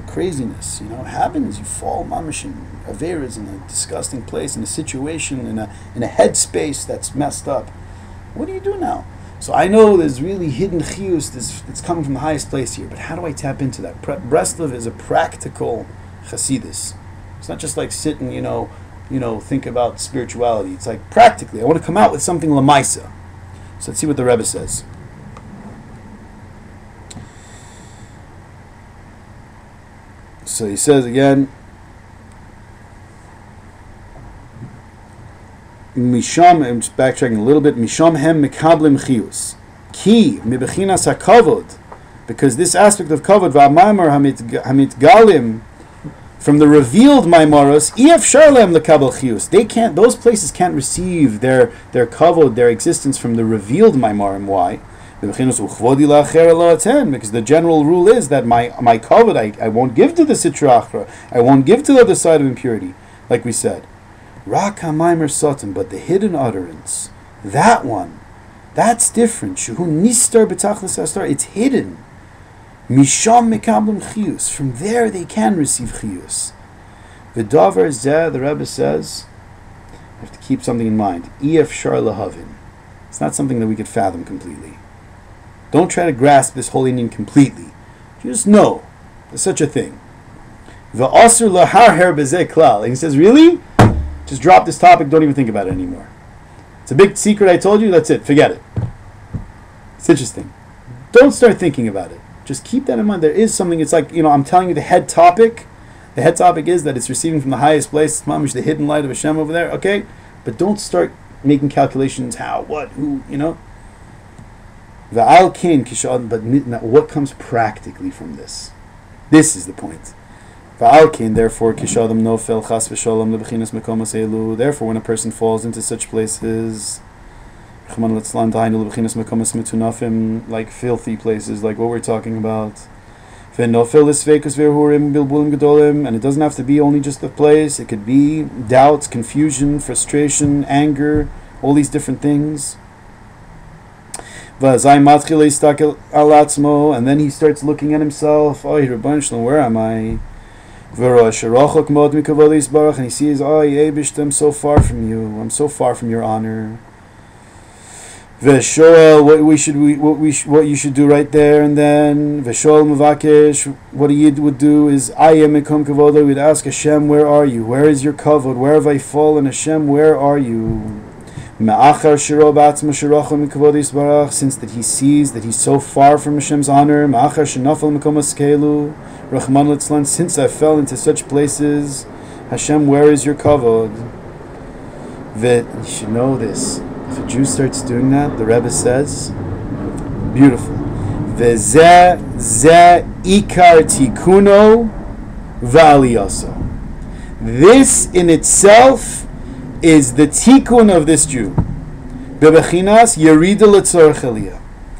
craziness. It happens. You fall mamish in averas, in a disgusting place, in a situation, in a headspace that's messed up. What do you do now? So I know there's really hidden chiyus that's coming from the highest place here, but how do I tap into that? Breslov is a practical chasidus. It's not just like sit and think about spirituality. It's like practically, I want to come out with something lamaisa. So let's see what the Rebbe says. So he says again, Misham, I'm just backtracking a little bit, Misham hem mekablim chiyus. Ki, mibechinas hakavod, because this aspect of kavod, v'amaymar hamit galim, from the revealed Maimaros, ef sharlem lekabel chiyus. Those places can't receive their kavod, their existence from the revealed Maimarim. Why? Because the general rule is that my kavod I won't give to the Sitra Achra. I won't give to the other side of impurity, like we said. Rak HaMaimer Satan, but the hidden utterance, that one, that's different. Shehu nistar b'tachlis astar, it's hidden. Misham mekablim chiyus. From there they can receive chiyus. V'davar zeh, the Rebbe says, I have to keep something in mind. Ef shar lahavin. It's not something that we could fathom completely. Don't try to grasp this whole Indian completely. Just know there's such a thing. V'asur laharher b'zeh klal. And he says, really? Just drop this topic. Don't even think about it anymore. It's a big secret I told you. That's it. Forget it. It's interesting. Don't start thinking about it. Just keep that in mind. There is something, it's like, I'm telling you the head topic. The head topic is that it's receiving from the highest place. It's mamish, the hidden light of Hashem over there. Okay? But don't start making calculations, how, what, who, Va'al kain kishad, but what comes practically from this? This is the point. Va'al kain, therefore, kishadam nofel chas v'shalom lebechinas mekomas elu. Therefore, when a person falls into such places, like filthy places, like what we're talking about. And it doesn't have to be only just the place. It could be doubts, confusion, frustration, anger, all these different things. And then he starts looking at himself. Where am I? And he sees, I'm so far from you. I'm so far from your honor. Veshoel, what you should do right there and then. Veshoel Mavakesh, what a Yid would do is, Ayemekom Kavoda, we'd ask Hashem, where are you? Where is your kavod? Where have I fallen? Hashem, where are you? Me'achar Shiro Ba'atzma Shirocha Mikavod Yisbarach, since that he sees that he's so far from Hashem's honor. Me'achar Shenafel Mekomas Kelu, Rahman Litzlan, since I fell into such places. Hashem, where is your kavod? You should know this. If a Jew starts doing that, the Rebbe says, beautiful. V'zeh ikar tikuno v'aliyaso. This in itself is the tikkun of this Jew. Bebechinas yerida l'tzorech aliyah.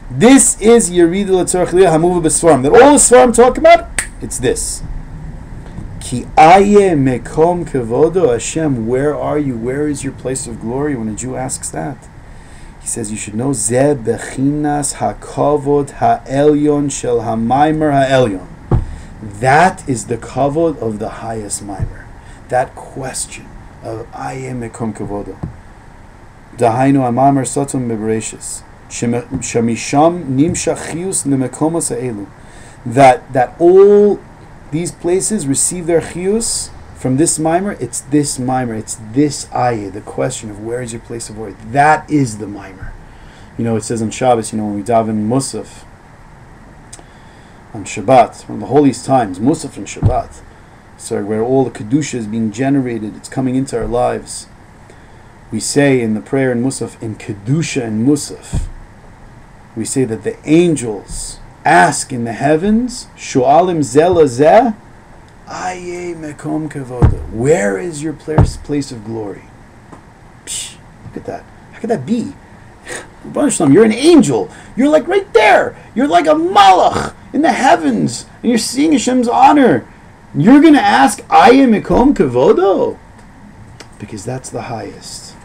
This is yerida l'tzorech aliyah hamuva b'svarm. That all the svarm talk about, it's this. Ki aye mekom kevodo, Hashem, where are you? Where is your place of glory? When a Jew asks that, he says you should know ze bechinas hakavod ha'elyon shel hamaymer ha'elyon. That is the kavod of the highest maimer. That question of aye mekom kevodo. Dahainu amamer sotum bebereshis. Shamisham nimshach chiyus lemekomos ha'elu. That all these places receive their chiyus from this mimer. It's this mimer. It's this ayah. The question of where is your place of worth. That is the mimer. It says on Shabbos, when we daven Musaf on Shabbat, one of the holiest times, Musaf and Shabbat, so where all the Kedusha is being generated, it's coming into our lives. We say in the prayer in Musaf, in Kedusha and Musaf, we say that the angels ask in the heavens, Shu'alim zeh lazeh, Aye mekom kevoda. Where is your place of glory? Psh, look at that. How could that be? You're an angel. You're like right there. You're like a malach in the heavens, and you're seeing Hashem's honor. You're going to ask, Aye mekom kevodo? Because that's the highest.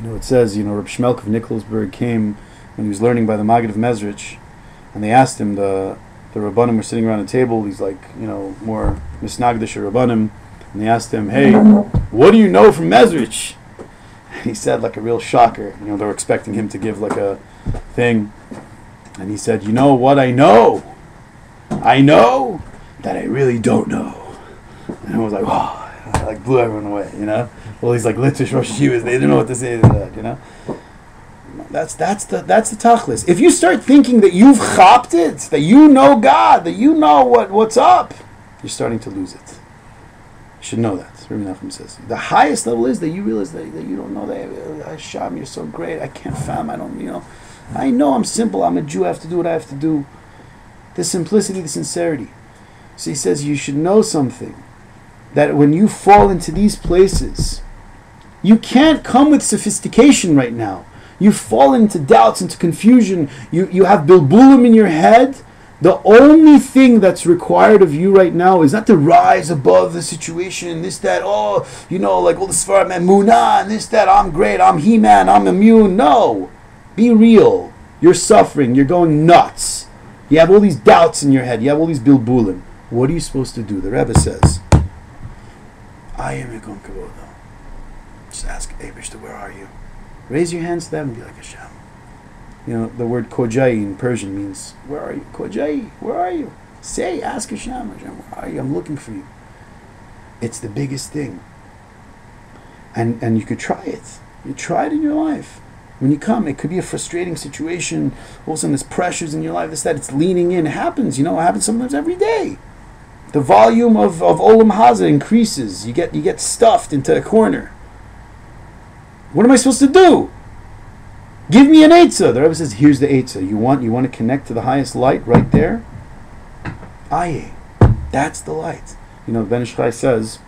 It says, Reb Shmelk of Nikolsburg came when he was learning by the Maggid of Mezrich, and they asked him, the Rabbanim were sitting around a table, these more misnagdish Rabbanim, and they asked him, hey, what do you know from Mezrich? And he said, like a real shocker, they were expecting him to give like a thing, and he said, you know what I know? I know that I really don't know. And I was like, wow, I blew everyone away, All these Litvish Rosh Yeshivas, they didn't know what to say to that, That's the tachlis. If you start thinking that you've chopped it, that you know God, that you know what's up, you're starting to lose it. You should know that. Rabbi Nachum says the highest level is that you realize that you don't know that Hashem, you're so great. I can't fathom. I don't. I know I'm simple. I'm a Jew. I have to do what I have to do. The simplicity, the sincerity. So he says you should know something, that when you fall into these places, you can't come with sophistication right now. You fall into doubts, into confusion. You have bilbulim in your head. The only thing that's required of you right now is not to rise above the situation, this, that, all the Sfarim and Munah, and this, that, I'm great, I'm He-Man, I'm immune. No. Be real. You're suffering. You're going nuts. You have all these doubts in your head. You have all these bilbulim. What are you supposed to do? The Rebbe says, I am Yekom Kavodo. Just ask Eibishter, where are you? Raise your hands to them and be like Hashem. The word kojai in Persian means, where are you? Kojai, where are you? Ask Hashem, where are you? I'm looking for you. It's the biggest thing. And you could try it. You try it in your life. When you come, it could be a frustrating situation. All of a sudden there's pressures in your life, this, that, it's leaning in. It happens, it happens sometimes every day. The volume of Olam Haza increases. You get stuffed into a corner. What am I supposed to do? Give me an Eitzah. The Rebbe says, here's the Eitzah. You want to connect to the highest light right there? Aye. That's the light. The Ben Ish Chai says,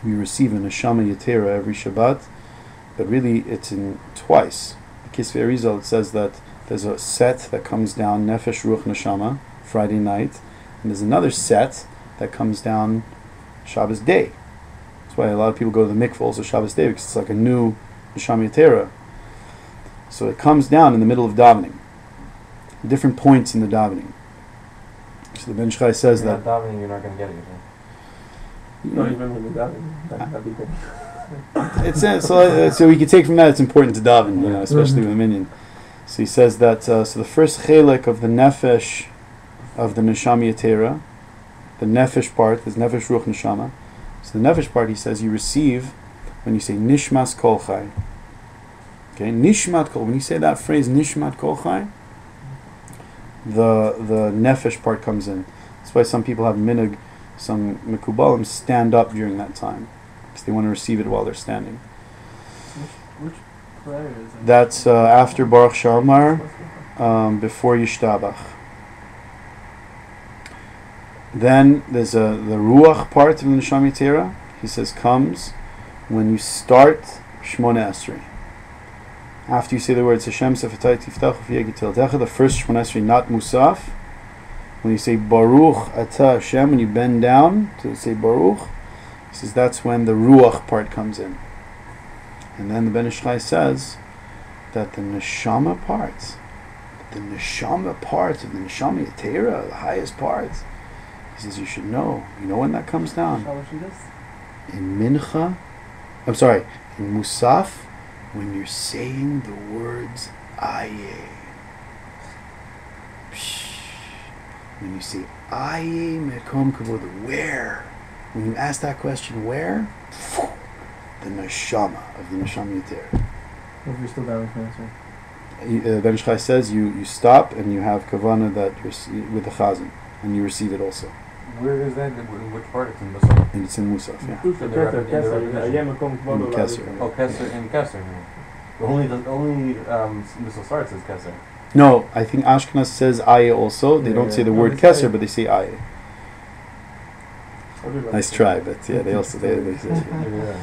we receive a Neshama Yetera every Shabbat, but really it's in twice. The Kisvei Arizal, it says that there's a set that comes down, Nefesh Ruach Neshama, Friday night, and there's another set that comes down Shabbos day. That's why a lot of people go to the mikvah also Shabbos day, because it's like a new Neshama Yetera. So it comes down in the middle of davening, different points in the davening. So the Ben Ish Chai says you're that not davening, you're not going to get it. No, even when you're davening, that'd be good. It says so we can take from that it's important to daven, especially with a minion. So he says that so the first chelik of the nefesh of the neshama yetera, the nefesh part is nefesh ruach neshama. So the nefesh part, he says, you receive when you say nishmas kol chai. Okay, nishmat kol. When you say that phrase nishmat kol chai, the nefesh part comes in. That's why some people have minhag, some mekubalim stand up during that time because they want to receive it while they're standing. Which prayer is it? That's after Baruch Shalmar, before Yishtabach. Then there's the ruach part of the Neshama Yetera. He says comes when you start Shmona Esrei. After you say the words Hashem Sefetai Tiftachu V'Yegitel Techa, the first Shmona Esrei, not Musaf. When you say Baruch Ata Hashem, when you bend down to say Baruch, he says that's when the ruach part comes in. And then the Ben Ish Chai says that the neshama part of the Neshama Yetera, the highest part, he says you should know. You know when that comes down? In Mincha, in Musaf, when you're saying the words Aye. When you say Aye Mekom Kavod, where? When you ask that question, where? The neshama of the neshama Yater. If you're still down with cancer. Ben Ish Chai says you stop and you have kavana that you're with the chazan and you receive it also. Where is that? In which part? It's in Musaf. And it's in Musaf, yeah. Kesser in Kesser. Only Musaf starts as Kesser. No, I think Ashkenaz says Ayah also. They don't say the word Keser, but they say Ayah. Nice try, but yeah, they also they say Yeah.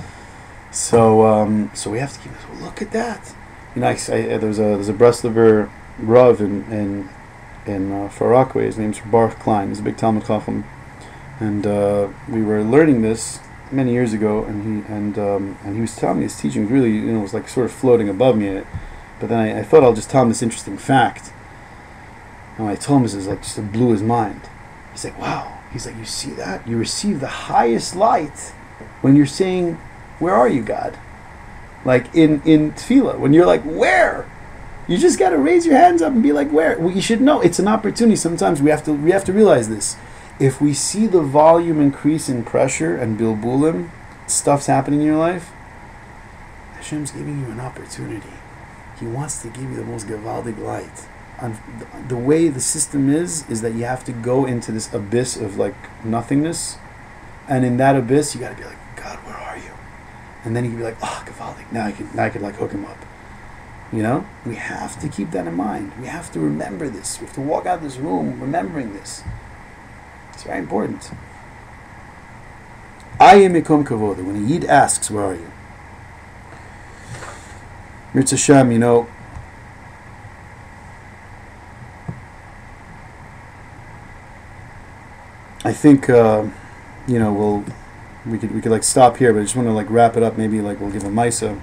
So we have to keep. Look at that. You know, there's a Breslover Rav in Far Rockaway. His name's Baruch Klein. He's a big Talmud Chacham, and we were learning this many years ago, and he was telling me his teaching really, was like sort of floating above me. But then I thought I'll just tell him this interesting fact. And when I told him this, it blew his mind. He's like, wow. He's like, you see that? You receive the highest light when you're saying, where are you, God? Like in tefillah, when you're like, where? You just got to raise your hands up and be like, where? Well, you should know. It's an opportunity. Sometimes we have to realize this. If we see the volume increase in pressure and bilbulim, stuff's happening in your life, Hashem's giving you an opportunity. He wants to give you the most gavaldig light. And the way the system is that you have to go into this abyss of like nothingness, and in that abyss you got to be like, God, where are you? And then you can be like, oh, gavaldig. Now I could like hook him up. We have to keep that in mind. We have to remember this. We have to walk out of this room remembering this. It's very important. Ayim Mikom Kavod. When a Yid asks, where are you? Mirza Hashem, I think we could like stop here, but I just want to like wrap it up. Maybe like we'll give a Maisa.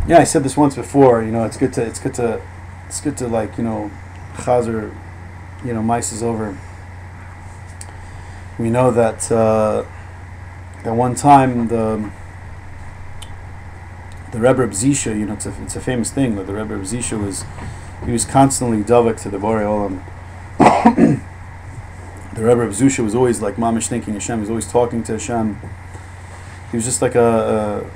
I said this once before. It's good to like Chazer, Maisa's over. We know that at one time the Rebbe Zisha, it's a famous thing that the Rebbe Zisha was constantly davak to the Borei Olam. The Rebbe Zisha was always like mamish thinking Hashem. He was always talking to Hashem. He was just like a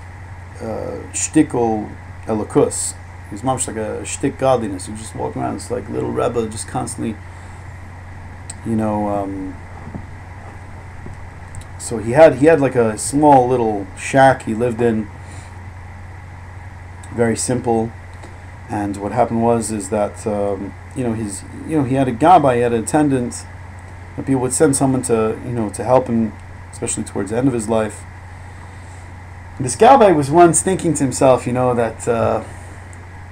shtickle elokus. He was mamish like a shtick godliness. He was just walking around this like little Rebbe, just constantly, So he had like a small little shack he lived in. Very simple, and what happened is that he had a gabbai, he had an attendant, and people would send someone to help him, especially towards the end of his life. This gabbai was once thinking to himself, that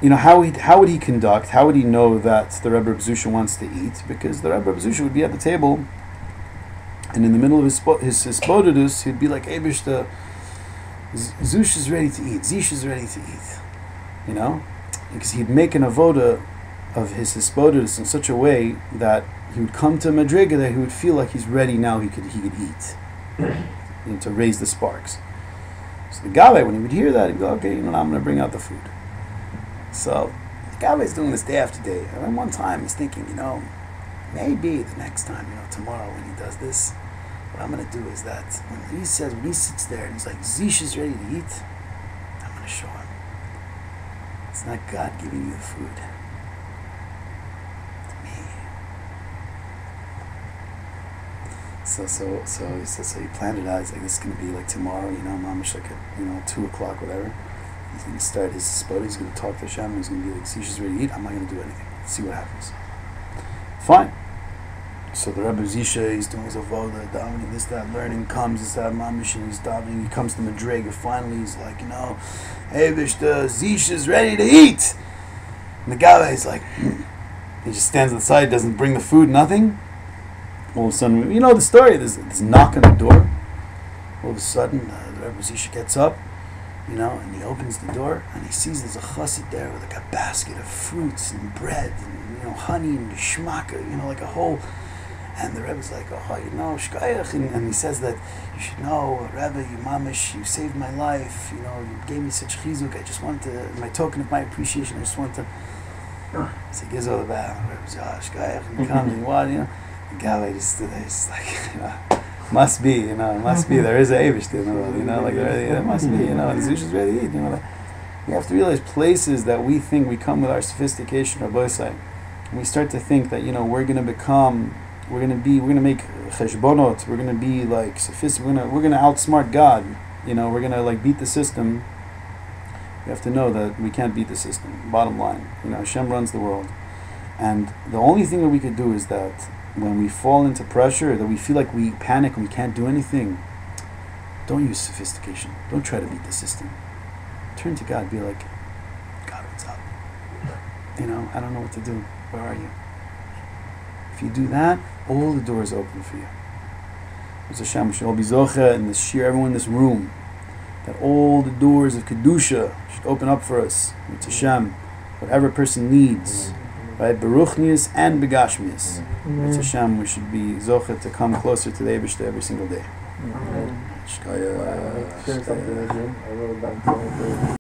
how would he conduct? How would he know that the Rebbe Zusha wants to eat? Because the Rebbe Zusha would be at the table, and in the middle of his spodidus, he'd be like, "Eibish, the Zusha is ready to eat. Zish is ready to eat." Because he'd make an avoda of his spodidus in such a way that he would come to Madriga that he would feel like he's ready now. He could eat, to raise the sparks. So the Gabbai, when he would hear that, he'd go, "Okay, I'm going to bring out the food." So the Gabbai's doing this day after day, and then one time he's thinking, maybe the next time, tomorrow when he does this, what I'm going to do is that when he sits there and he's like, "Zish is ready to eat," I'm going to show him. It's not God giving you the food. It's me. So he planned it out. He's like, this is going to be like tomorrow, mamish like at 2 o'clock, whatever. He's going to start his spot. He's going to talk to Hashem. He's going to be like, "Zish is ready to eat. I'm not going to do anything. Let's see what happens." Fine. So the Rebbe Zisha, he's doing his avodah, davening, this, that, learning, comes, this, that, mamish, and he's davening, he comes to Madriga, finally he's like, "Hey, Vish, the Zisha is ready to eat." And the guy is like, He just stands on the side, doesn't bring the food, nothing. All of a sudden, the story, there's knock on the door. All of a sudden, the Rebbe Zisha gets up, and he opens the door, and he sees there's a chassid there with like a basket of fruits and bread and, honey and shmaka, like a whole... And the Rebbe's like, oh, you know, shkayach, and he says that you should know, Rebbe, you mamish, you saved my life. You know, you gave me such chizuk. I just want to, my token of my appreciation. I just want to. So he gives all the bow. The Rebbe's shkayach, and he comes and what, you know, the Gavai just stood there, just like, you know, must be, you know, must be. There is a Eivish, you know, like there must be, you know, and Zush is ready to eat, you know. Like, we have to realize places that we think we come with our sophistication, Rabbi say, and we start to think that, you know, we're going to become. We're gonna make cheshbonot. We're gonna be like sophisticated. We're gonna outsmart God. You know, we're gonna like beat the system. We have to know that we can't beat the system. Bottom line, you know, Hashem runs the world, and the only thing that we could do is that when we fall into pressure, that we feel like we panic and we can't do anything. Don't use sophistication. Don't try to beat the system. Turn to God. Be like, God, what's up? You know, I don't know what to do. Where are you? If you do that, all the doors open for you. There's Hashem, we should all be zocha and this shir, everyone in this room, that all the doors of kedusha should open up for us. It's Hashem, whatever a person needs, right? Beruchnius and begashmius. It's Hashem, we should be zocha to come closer to the Eibushter every single day. Shkaya. I wrote down something.